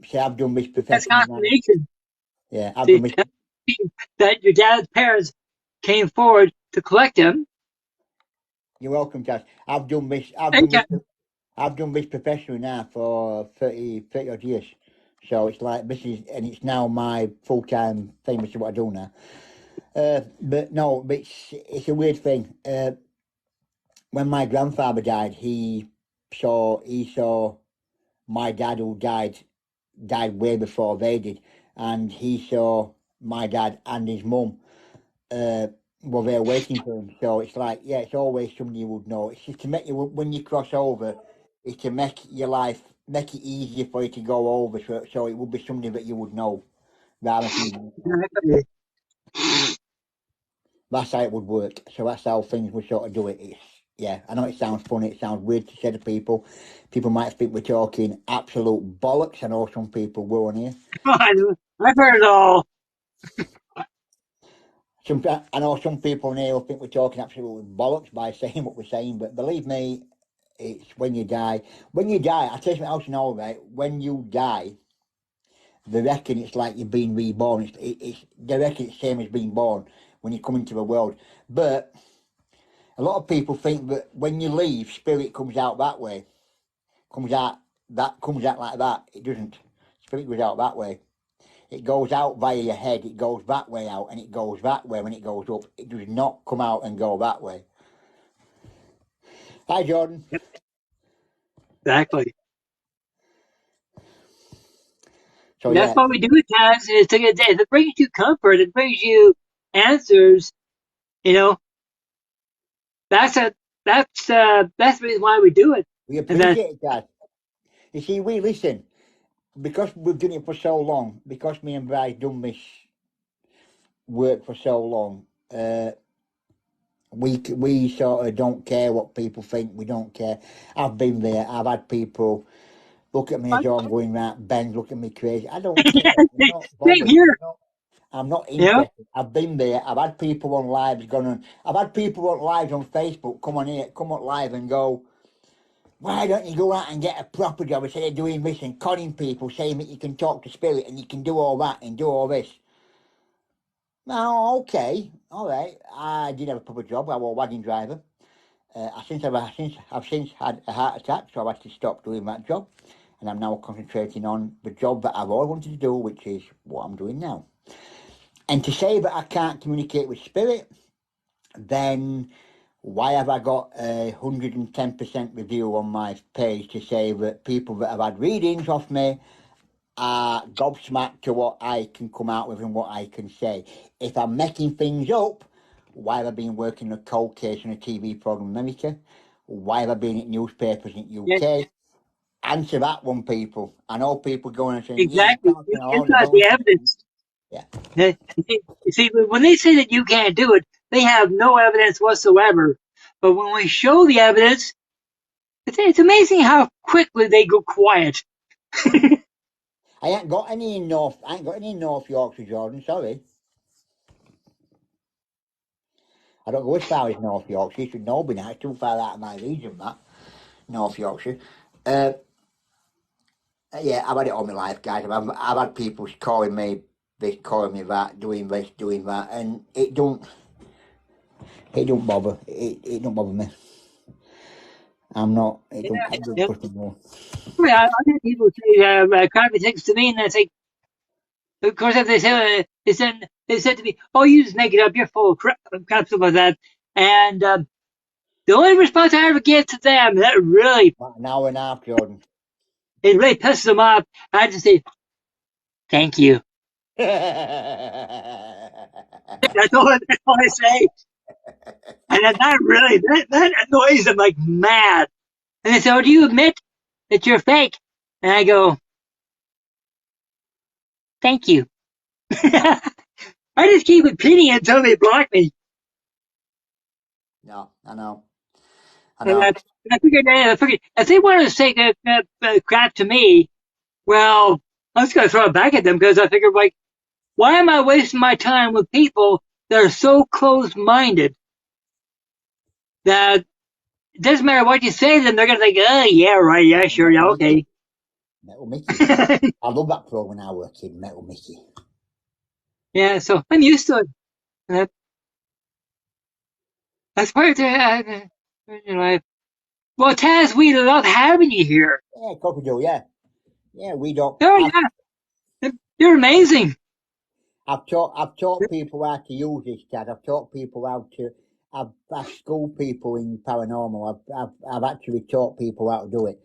See, I've done this That's professionally now. confirmation. Yeah, I've done See, this. that your dad's parents came forward to collect him. You're welcome, Chad. I've done this. And I've done this professionally now for 30 odd years. So it's like and it's now my full time thing, which is what I do now. But no, but it's a weird thing. When my grandfather died, he saw my dad who died way before they did, and he saw my dad and his mum uh, were there waiting for him. So it's like it's always somebody you would know. It's just to make you when you cross over, it's to make your life make it easier for you to go over. So it would be somebody that you would know rather than somebody. That's how it would work. So that's how things would sort of do it. I know it sounds funny, it sounds weird to say to people. People might think we're talking absolute bollocks. I know some people will on here. I've heard it all. I know some people on here will think we're talking absolute bollocks by saying what we're saying, but believe me, it's when you die. When you die, I tell you something else you know, right? When you die, They reckon it's like you're being reborn. They reckon it's the same as being born when you come into the world. But a lot of people think that when you leave, spirit comes out that way. Comes out like that. It doesn't. Spirit goes out that way. It goes out via your head. It goes that way out, and it goes that way when it goes up. It does not come out and go that way. Hi, Jordan. Yep. Exactly. So That's yeah, what we do at times. Is it brings you comfort. It brings you answers. You know, that's the reason why we do it. we And then appreciate it, guys. You see, we listen because we've done it for so long. Because me and Bryce done this work for so long. We sort of don't care what people think. We don't care. I've been there. I've had people look at me as though I'm going right. Ben, look at me crazy. I don't care. I'm not same bothered. here. I'm not You know, interested. I've been there. I've had people on lives gone on. I've had people on lives on Facebook come on here, come on live and go, why don't you go out and get a proper job instead of doing this and conning people, saying that you can talk to spirit and you can do all that and do all this? No, okay, all right. I did have a proper job. I was a wagon driver. I've since had a heart attack, so I've had to stop doing that job, and I'm now concentrating on the job that I've always wanted to do, which is what I'm doing now. And to say that I can't communicate with spirit, then why have I got a 110% review on my page to say that people that have had readings off me are gobsmacked to what I can come out with and what I can say? If I'm making things up, why have I been working a cold case on a TV program in America? Why have I been at newspapers in yeah, UK? Answer that one, people. I know people going and saying, yeah, you exactly. can't spend You've all the got the bullshit. evidence. Yeah. You see, when they say that you can't do it, they have no evidence whatsoever. But when we show the evidence, it's amazing how quickly they go quiet. I ain't got any in North Yorkshire, Jordan, sorry. I don't go as far as North Yorkshire. You should know by now. It's too far out of my region, that. North Yorkshire. Uh, yeah, I've had it all my life, guys. I've had people calling me this, calling me that, doing this, doing that, and it don't bother. It don't bother me. I'm not. It don't Yep. push me more. I hear people say crappy things to me, and I say, of course, if they said to me, "Oh, you just make it up. You're full of crap, stuff like that." And the only response I ever get to them that really About an hour and a half, Jordan. it really pisses them off, I just say, "Thank you." That's all I say. And that annoys them like mad. And they say, "Oh, do you admit that you're fake?" And I go, "Thank you." I just keep repeating it until they block me. No, I know. And I figured if they want to say crap to me, well, I was going to throw it back at them because I figured, like, why am I wasting my time with people that are so closed-minded that it doesn't matter what you say to them, they're going to think, oh, yeah, right, yeah, sure, yeah, Metal okay. Mickey. Metal Mickey. I love that program when I was a kid, Metal Mickey. Yeah, so I'm used to it. And that's part of life. Well, Taz, we love having you here. Yeah, Cocky Joe, yeah. Yeah, we don't. Oh, yeah, you're amazing. I've taught people how to use this, Dad. I've taught people how to. I've schooled people in paranormal. I've actually taught people how to do it.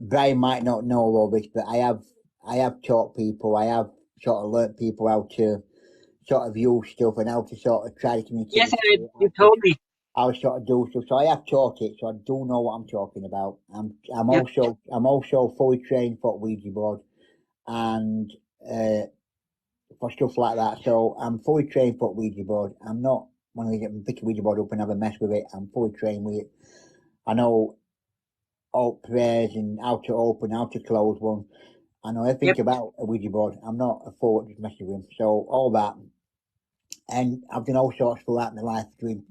Brian might not know all this, but I have taught people. I have sort of learnt people how to sort of use stuff and how to sort of try to communicate Yes, with spirit, you told me. how to sort of do stuff. So I have taught it, so I do know what I'm talking about. I'm Yep, also fully trained for Ouija board and for stuff like that. So I'm fully trained for Ouija board. I'm not one of these pick a Ouija board up and have a mess with it. I'm fully trained with it. I know all prayers and how to open, how to close one. I know everything yep, about a Ouija board. I'm not a fool just messing with them. So all that. And I've done all sorts throughout my life,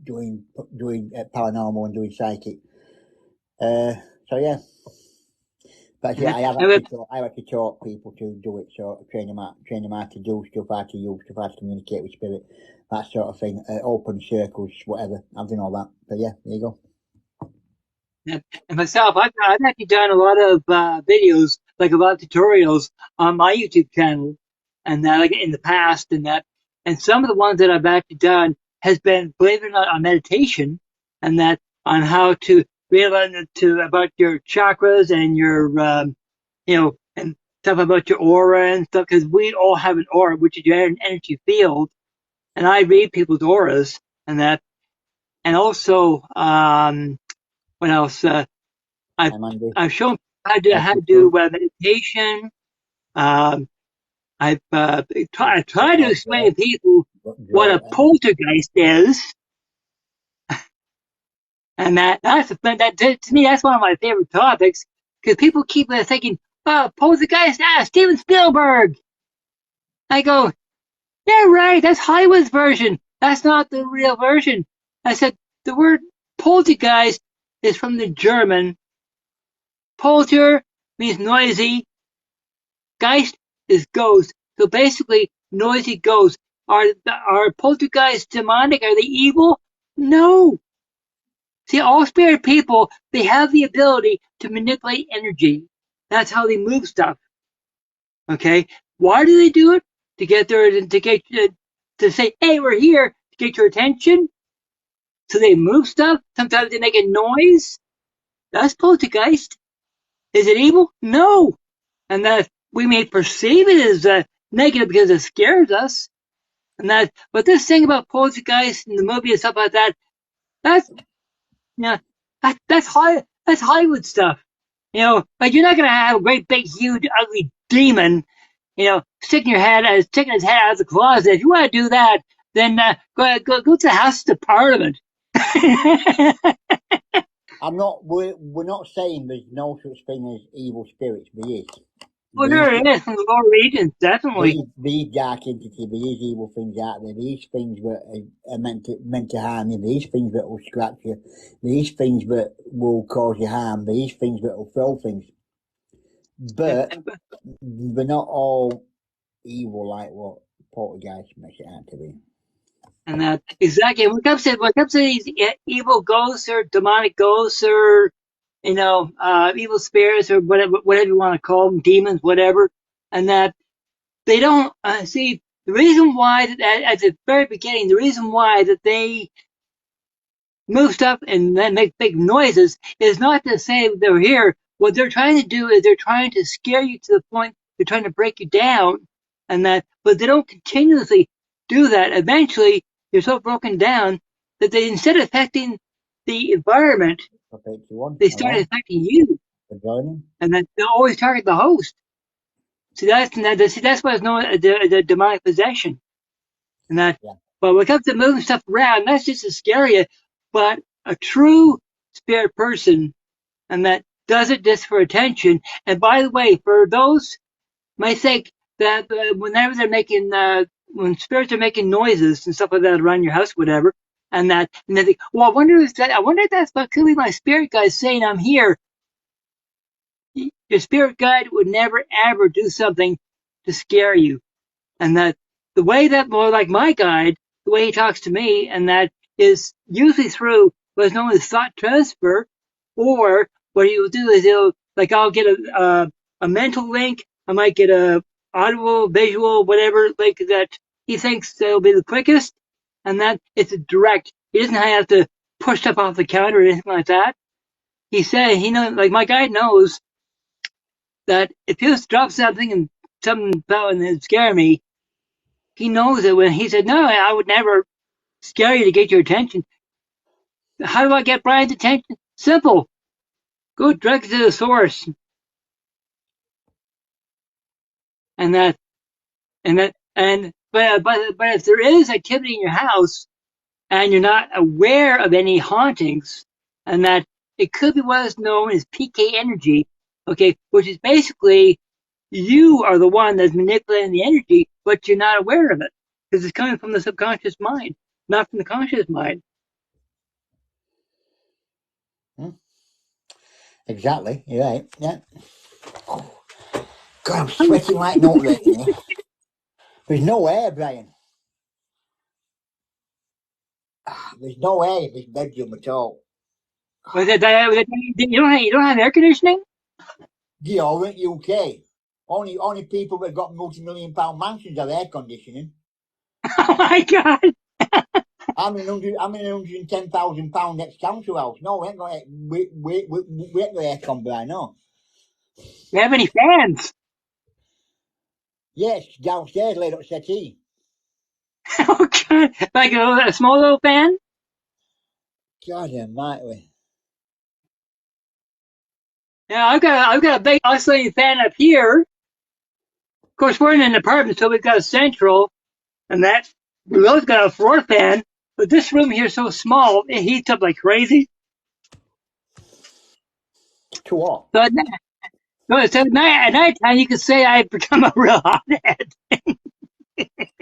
doing paranormal and doing psychic. So yeah, But yeah, I actually taught people to do it, so train them how to do stuff, how to use stuff, how to communicate with spirit, that sort of thing, open circles, whatever. I've done all that. But yeah, there you go. And myself, I've actually done a lot of videos, like a lot of tutorials on my YouTube channel, and that like in the past, and some of the ones that I've actually done has been, believe it or not, on meditation, and that on how to realize about your chakras and your, and stuff about your aura and stuff, because we all have an aura, which is your energy field, and I read people's auras and that, and also, what else? I've shown how to do meditation. I try to explain to people what a poltergeist is, and that to me that's one of my favorite topics, because people keep thinking, "Oh, poltergeist, Steven Spielberg." I go, "Yeah, right. That's Hollywood's version. That's not the real version." I said the word poltergeist is from the German. Polter means noisy. Geist is ghost. So basically, noisy ghosts. Are poltergeists demonic? Are they evil? No. See, all spirit people, they have the ability to manipulate energy. That's how they move stuff. Okay? Why do they do it? To say, hey, we're here, to get your attention. So they move stuff. Sometimes they make a noise. That's poltergeist. Is it evil? No. And that we may perceive it as negative because it scares us. And that, but this thing about poltergeist in the movie and stuff like that, that's, that's Hollywood stuff. Like you're not gonna have a great big huge ugly demon, sticking his head out of the closet. If you want to do that, then go to the House of Parliament. We're not saying there's no such thing as evil spirits. There is. Well, there is from the lower regions, definitely. These dark entities, there is evil things out there. These things that are meant to harm you. These things that will scratch you. These things that will cause you harm. These things that will throw things. But they're not all evil like what poltergeist makes it out to be. And that exactly. When it comes to these evil ghosts or demonic ghosts or evil spirits or whatever you want to call them, demons, whatever, and that they don't see the reason why at the very beginning, the reason why that they move stuff and then make big noises is not to say they're here. What they're trying to do is they're trying to scare you to the point they're trying to break you down, but they don't continuously do that. Eventually, you're so broken down that they, instead of affecting the environment, they start affecting you. And then they'll always target the host. That's why it's known as the demonic possession. But when it comes to moving stuff around, that's just to scare you. But a true spirit person, and that does it just for attention. And by the way, for those might think that whenever they're making, when spirits are making noises and stuff like that around your house, whatever, and they think, well, I wonder if that's what could be my spirit guide saying I'm here. Your spirit guide would never ever do something to scare you. And that the way that, more like my guide, the way he talks to me, and that is usually through what's known as thought transfer, or what he'll do is I'll get a mental link, I might get a audible, visual, whatever link that he thinks that'll be the quickest, and that it's a direct. He doesn't have to push stuff off the counter or anything like that. He said, like my guide knows that if he just drops something and something fell and it scare me, he knows that when he said, no, I would never scare you to get your attention. How do I get Brian's attention? Simple. Go direct to the source. But if there is activity in your house and you're not aware of any hauntings, and that it could be what is known as PK energy, okay, which is basically you are the one that's manipulating the energy, but you're not aware of it because it's coming from the subconscious mind, not from the conscious mind. Exactly. You're right. Yeah. God, I'm sweating like not right now. There's no air, Brian. There's no air in this bedroom at all. You don't have air conditioning? Yeah, we're in UK. Only people that got multi-million-pound mansions have air conditioning. Oh my God! I'm in £110,000 next council house. No, we ain't got we ain't got aircon, Brian. No. Do you have any fans? Yes, downstairs, laid up settee. Oh God! Like a small little fan? God almighty. Yeah, I've got a big oscillating fan up here. Of course, we're in an apartment, so we've got a central, and that we both got a floor fan. But this room here is so small, it heats up like crazy. To what? So at night time, you could say I've become a real hothead.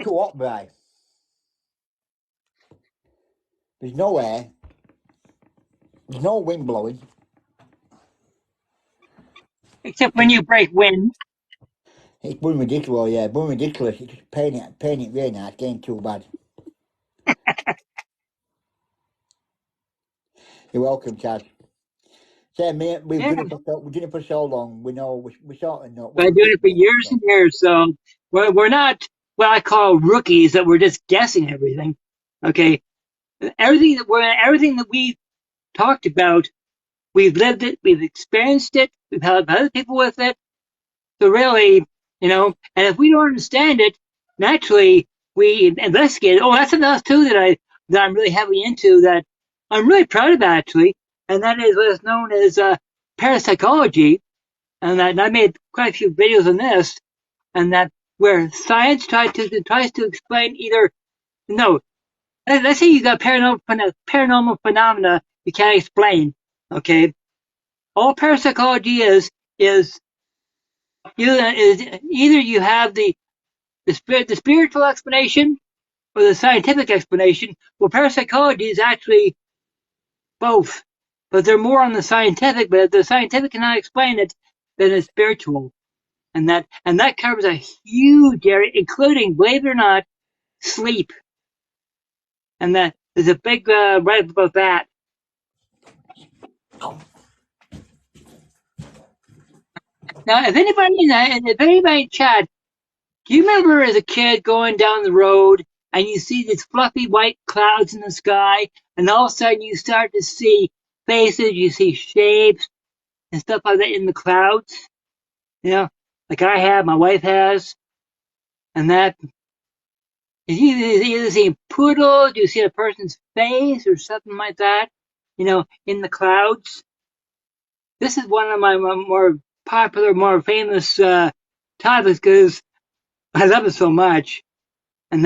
To what, Brian? There's no air. There's no wind blowing. Except when you break wind. It's been ridiculous, yeah. Been ridiculous. It's just paying it really now. It's getting too bad. You're welcome, Chad. Say, mate, Yeah, we've done it for so long. We know we sort of know. been doing it for years and years, so we're not what I call rookies that we're just guessing everything. Okay, everything that we talked about, we've lived it, we've experienced it, we've helped other people with it. So really, and if we don't understand it, naturally we investigate it. Oh, that's something else too that I'm really heavily into that I'm really proud of actually, and that is what is known as parapsychology, and I made quite a few videos on this, and that where science tries to explain either no, let's say you got paranormal phenomena you can't explain. Okay, all parapsychology is either you have the spiritual explanation or the scientific explanation. Well, parapsychology is actually both, but they're more on the scientific. But if the scientific cannot explain it, then it's spiritual, and that covers a huge area, including, believe it or not, sleep, and that there's a big write about that. Now, if anybody in chat, do you remember as a kid going down the road and you see these fluffy white clouds in the sky, and all of a sudden you start to see faces, you see shapes and stuff like that in the clouds? Like I have, my wife has, and that you either see poodles, you see a person's face or something like that, in the clouds. This is one of my more popular, more famous topics because I love it so much. And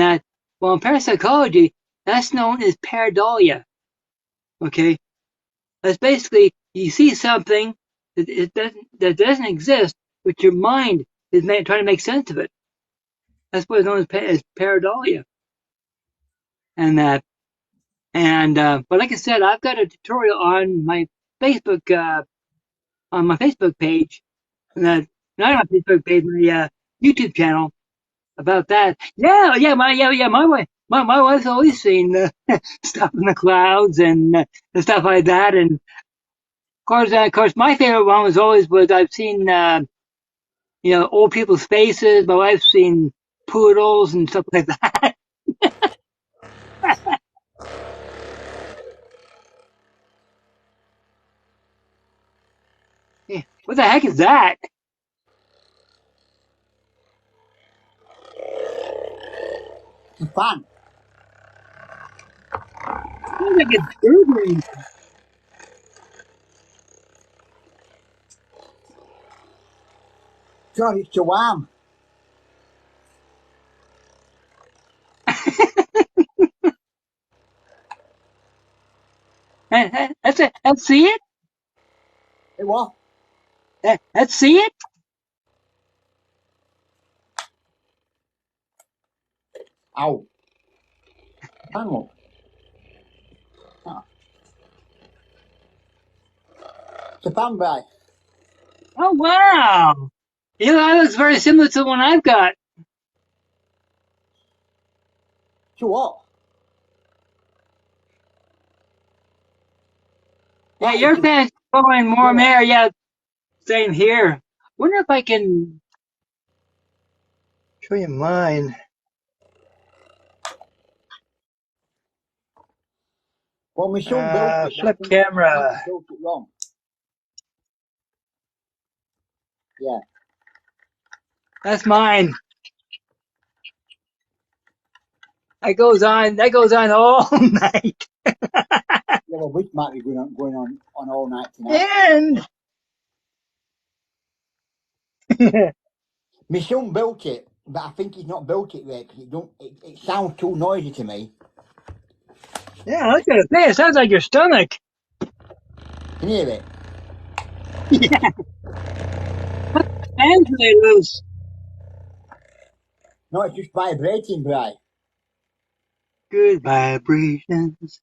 well, in parapsychology, that's known as pareidolia. Okay, that's basically you see something that doesn't exist, but your mind is trying to make sense of it. That's what's known as pareidolia. And but like I said, I've got a tutorial Facebook uh, on my Facebook page, and not on my Facebook page, my YouTube channel about that. My wife's always seen stuff in the clouds and stuff like that. And of course, my favorite one was I've seen old people's faces. My wife's seen poodles and stuff like that. Yeah, what the heck is that? Fun. Seems like it's burgling. God, it's too warm. That's it. Let's see it. It what? Let's see it. Ow. Hang on. Oh. It's a fan, Brian. Oh, wow. You know, that looks very similar to the one I've got. To what? Yeah, That is your just, pants going more yeah. there. Yeah, same here. Wonder if I can. Show you mine. Well, my son built it, but Flip I think he camera. built it wrong. Yeah. That's mine. That goes on. That goes on all night. Yeah, well, which might be going on all night tonight. And My son built it, but I think he's not built it right because it sounds too noisy to me. yeah, I was gonna say it sounds like your stomach. Can you hear it? Yeah, hands really loose. No, it's just vibrating, Bri. Good vibrations.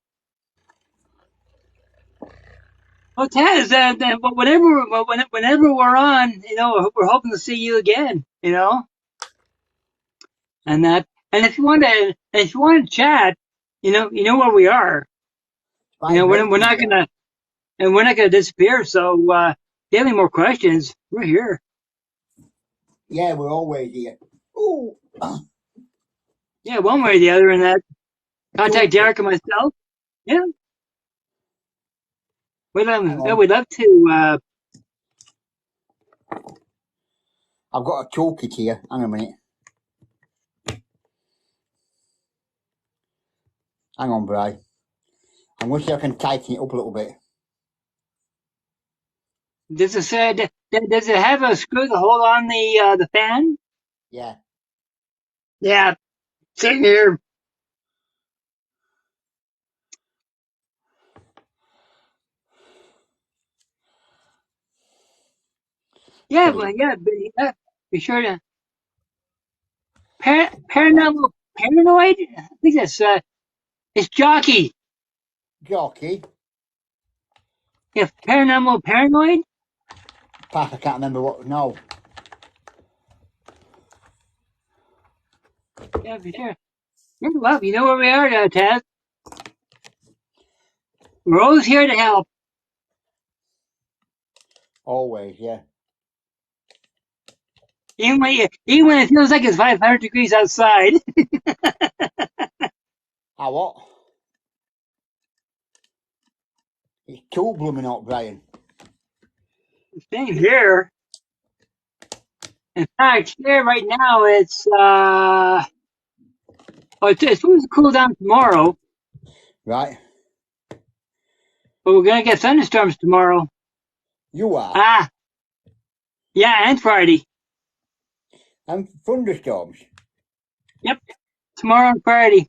Well, Taz, whenever we're on, you know, we're hoping to see you again. You know, and that, and if you want to chat, you know where we are. You know, we're Vibrating, not Bri. gonna, and we're not gonna disappear. So, if you have any more questions, we're here. Yeah, we're always here. Ooh, Yeah, one way or the other, and that contact choke it. Derek and myself. Yeah, Hang yeah, on. we'd love to. I've got a choke it here. Hang on a minute. Hang on, Bri. I'm going to see if I can tighten it up a little bit. Does it say? Does it have a screw to hold on the fan? Yeah. Yeah, sitting here. Yeah, Steady. well, yeah, be sure to paranormal paranoid. I think that's it's jockey. Jockey. Yeah, paranormal paranoid. Pass, I can't remember what. No. Yeah, be sure. Yeah, well, you know where we are, Taz. We're always here to help. Always, yeah. Even when it feels like it's 500 degrees outside. Ah, what? It's too blooming hot, Brian. Same here. In fact, here right now it's supposed to cool down tomorrow, Right? but we're gonna get thunderstorms tomorrow. You are. Ah, yeah, and Friday. And thunderstorms. Yep, tomorrow and Friday.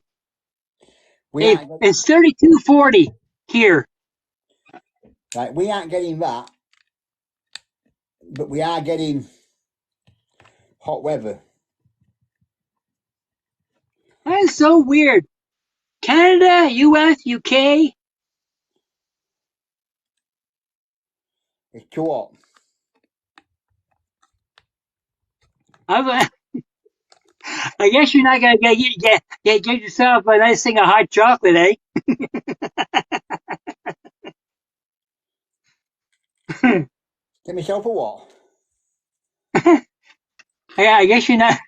We aren't getting, It's 3240 here. right, we aren't getting that, but we are getting hot weather. That is so weird. Canada, US, UK. It's too hot. I guess you're not gonna get yourself a nice thing of hot chocolate, eh? Get myself a what? Yeah, I guess you're not.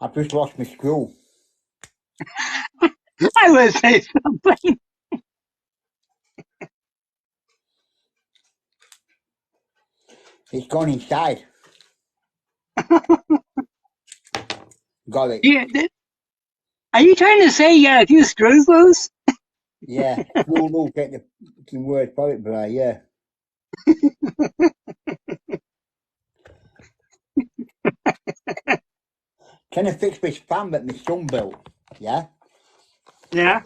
I've just lost my screw. I would say something. It's gone inside. Got it. Yeah, are you trying to say you got a few screws loose? Yeah. Screw loose, get the fucking word for it, Bri, yeah. Trying to fix this fan that my son built. Yeah? Yeah.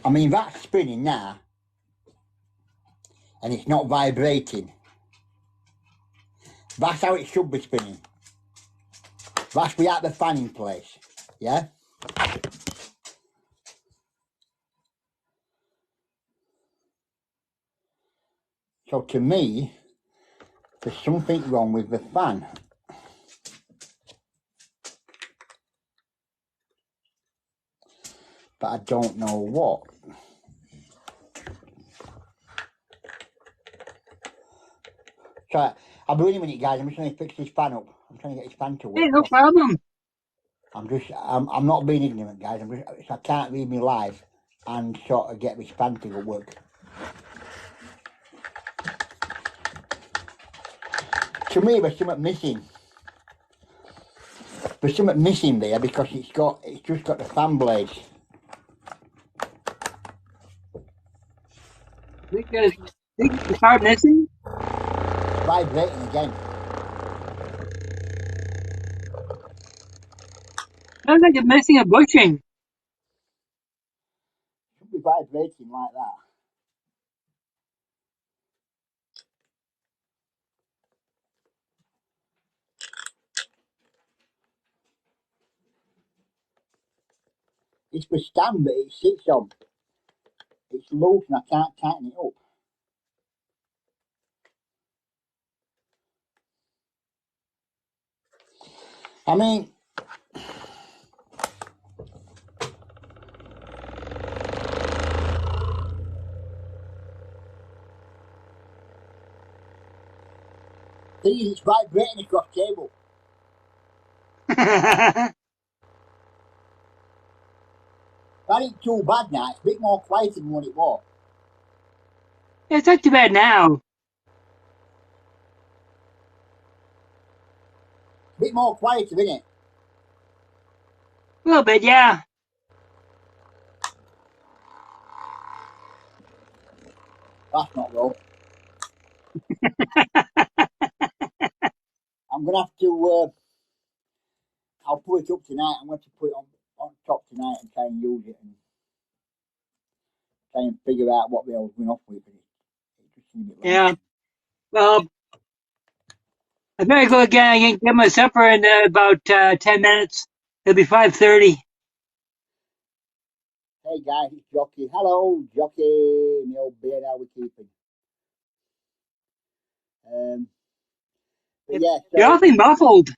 I mean, that's spinning now, and it's not vibrating. That's how it should be spinning. That's we at the fanning place. Yeah. So to me, there's something wrong with the fan. But I don't know what. So I'll be with you in a minute, guys. I'm just trying to fix this fan up. I'm trying to get this fan to work. Hey, no problem. I'm not being ignorant, guys. I can't read me live and sort of get this fan to work. To me, there's something missing. There's something missing there because it's just got the fan blades. Think the part missing? It's vibrating again. Sounds like it's missing a bushing. It should be vibrating like that. It's the stand that it sits on. It's loose and I can't tighten it up. I mean, it's vibrating across the table. That ain't too bad now. It's a bit more quieter than what it was. It's not too bad now. A bit more quieter, isn't it? A little bit, yeah. That's not low. I'm going to have to, I'll put it up tonight. I'm going to put it on top tonight and try and use it and try and figure out what the hell's going off with it. It just seems a bit Yeah. Well, I better go again and get my supper in about 10 minutes. It'll be 5:30. Hey guys, it's Jockey. Hello, Jockey. My old beard, how we keeping? But yeah, so, You're awfully muffled.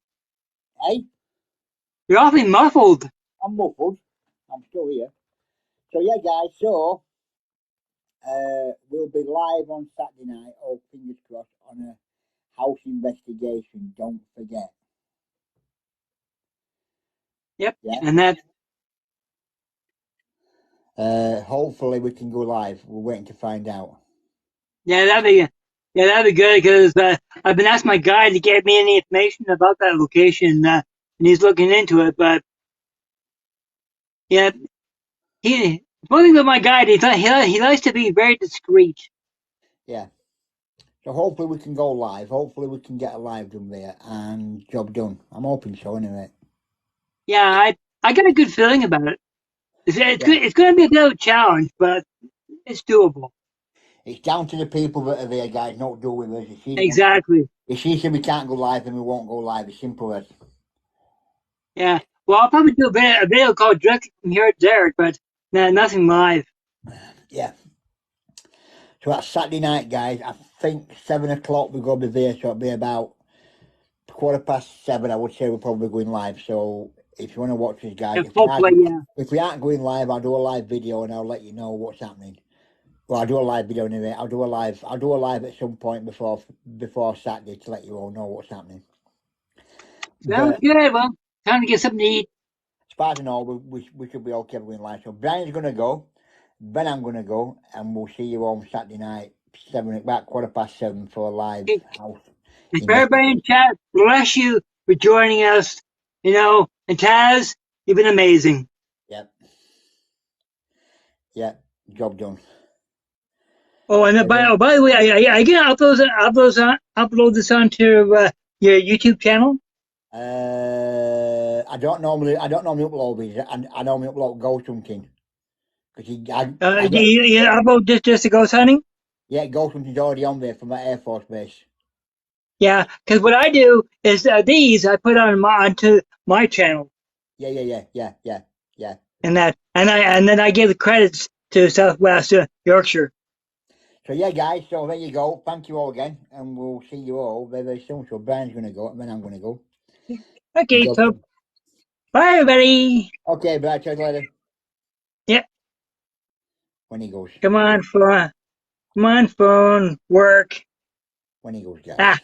hey, You're awfully muffled. I'm muffled. I'm still here. So yeah, guys. So we'll be live on Saturday night. Oh, fingers crossed on a house investigation. Don't forget. Yep. Yeah. And that. Hopefully we can go live. We're waiting to find out. Yeah, that'd be good because I've been asking my guy to get me any information about that location, and he's looking into it. But yeah, one thing with my guy, he likes to be very discreet. Yeah. So hopefully we can go live. Hopefully we can get a live done there and job done. I'm hoping so anyway. Yeah, I got a good feeling about it. It's going to be a bit of a challenge, but it's doable. It's down to the people that are there, guys, not do with us. Exactly. If she said we can't go live, then we won't go live. It's simple as. Yeah. Well, I'll probably do a video call directly from here to Derek, but nothing live. Yeah. So that's Saturday night, guys. I think 7 o'clock we're going to be there, so it'll be about 7:15. I would say we're probably going live. So if you want to watch us, guys, if we aren't going live, I'll do a live video and I'll let you know what's happening. Well, I'll do a live video anyway. I'll do a live at some point before Saturday to let you all know what's happening. Sounds good. Well, time to get something to eat. As far as I know, we should be okay going live. So Brian's going to go, then I'm going to go, and we'll see you on Saturday night, about 7:15 for a live house. And for everybody in chat, bless you for joining us. And Taz, you've been amazing. Yep, job done. Oh, and by the way, I can upload this onto your YouTube channel. I don't normally upload these. I normally upload ghost hunting. You upload just to ghost hunting? Yeah, ghost hunting's already on there from that Air Force base. Yeah, because what I do is these I put onto my channel, Yeah. and then I give the credits to Southwest Yorkshire. So yeah, guys. So there you go. Thank you all again, and we'll see you all very, very soon. So Brian's gonna go, and then I'm gonna go. Okay, so bye everybody. Okay, but I'll tell you later Yeah, when he goes. come on, phone, work. When he goes, guys. Ah,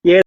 yeah.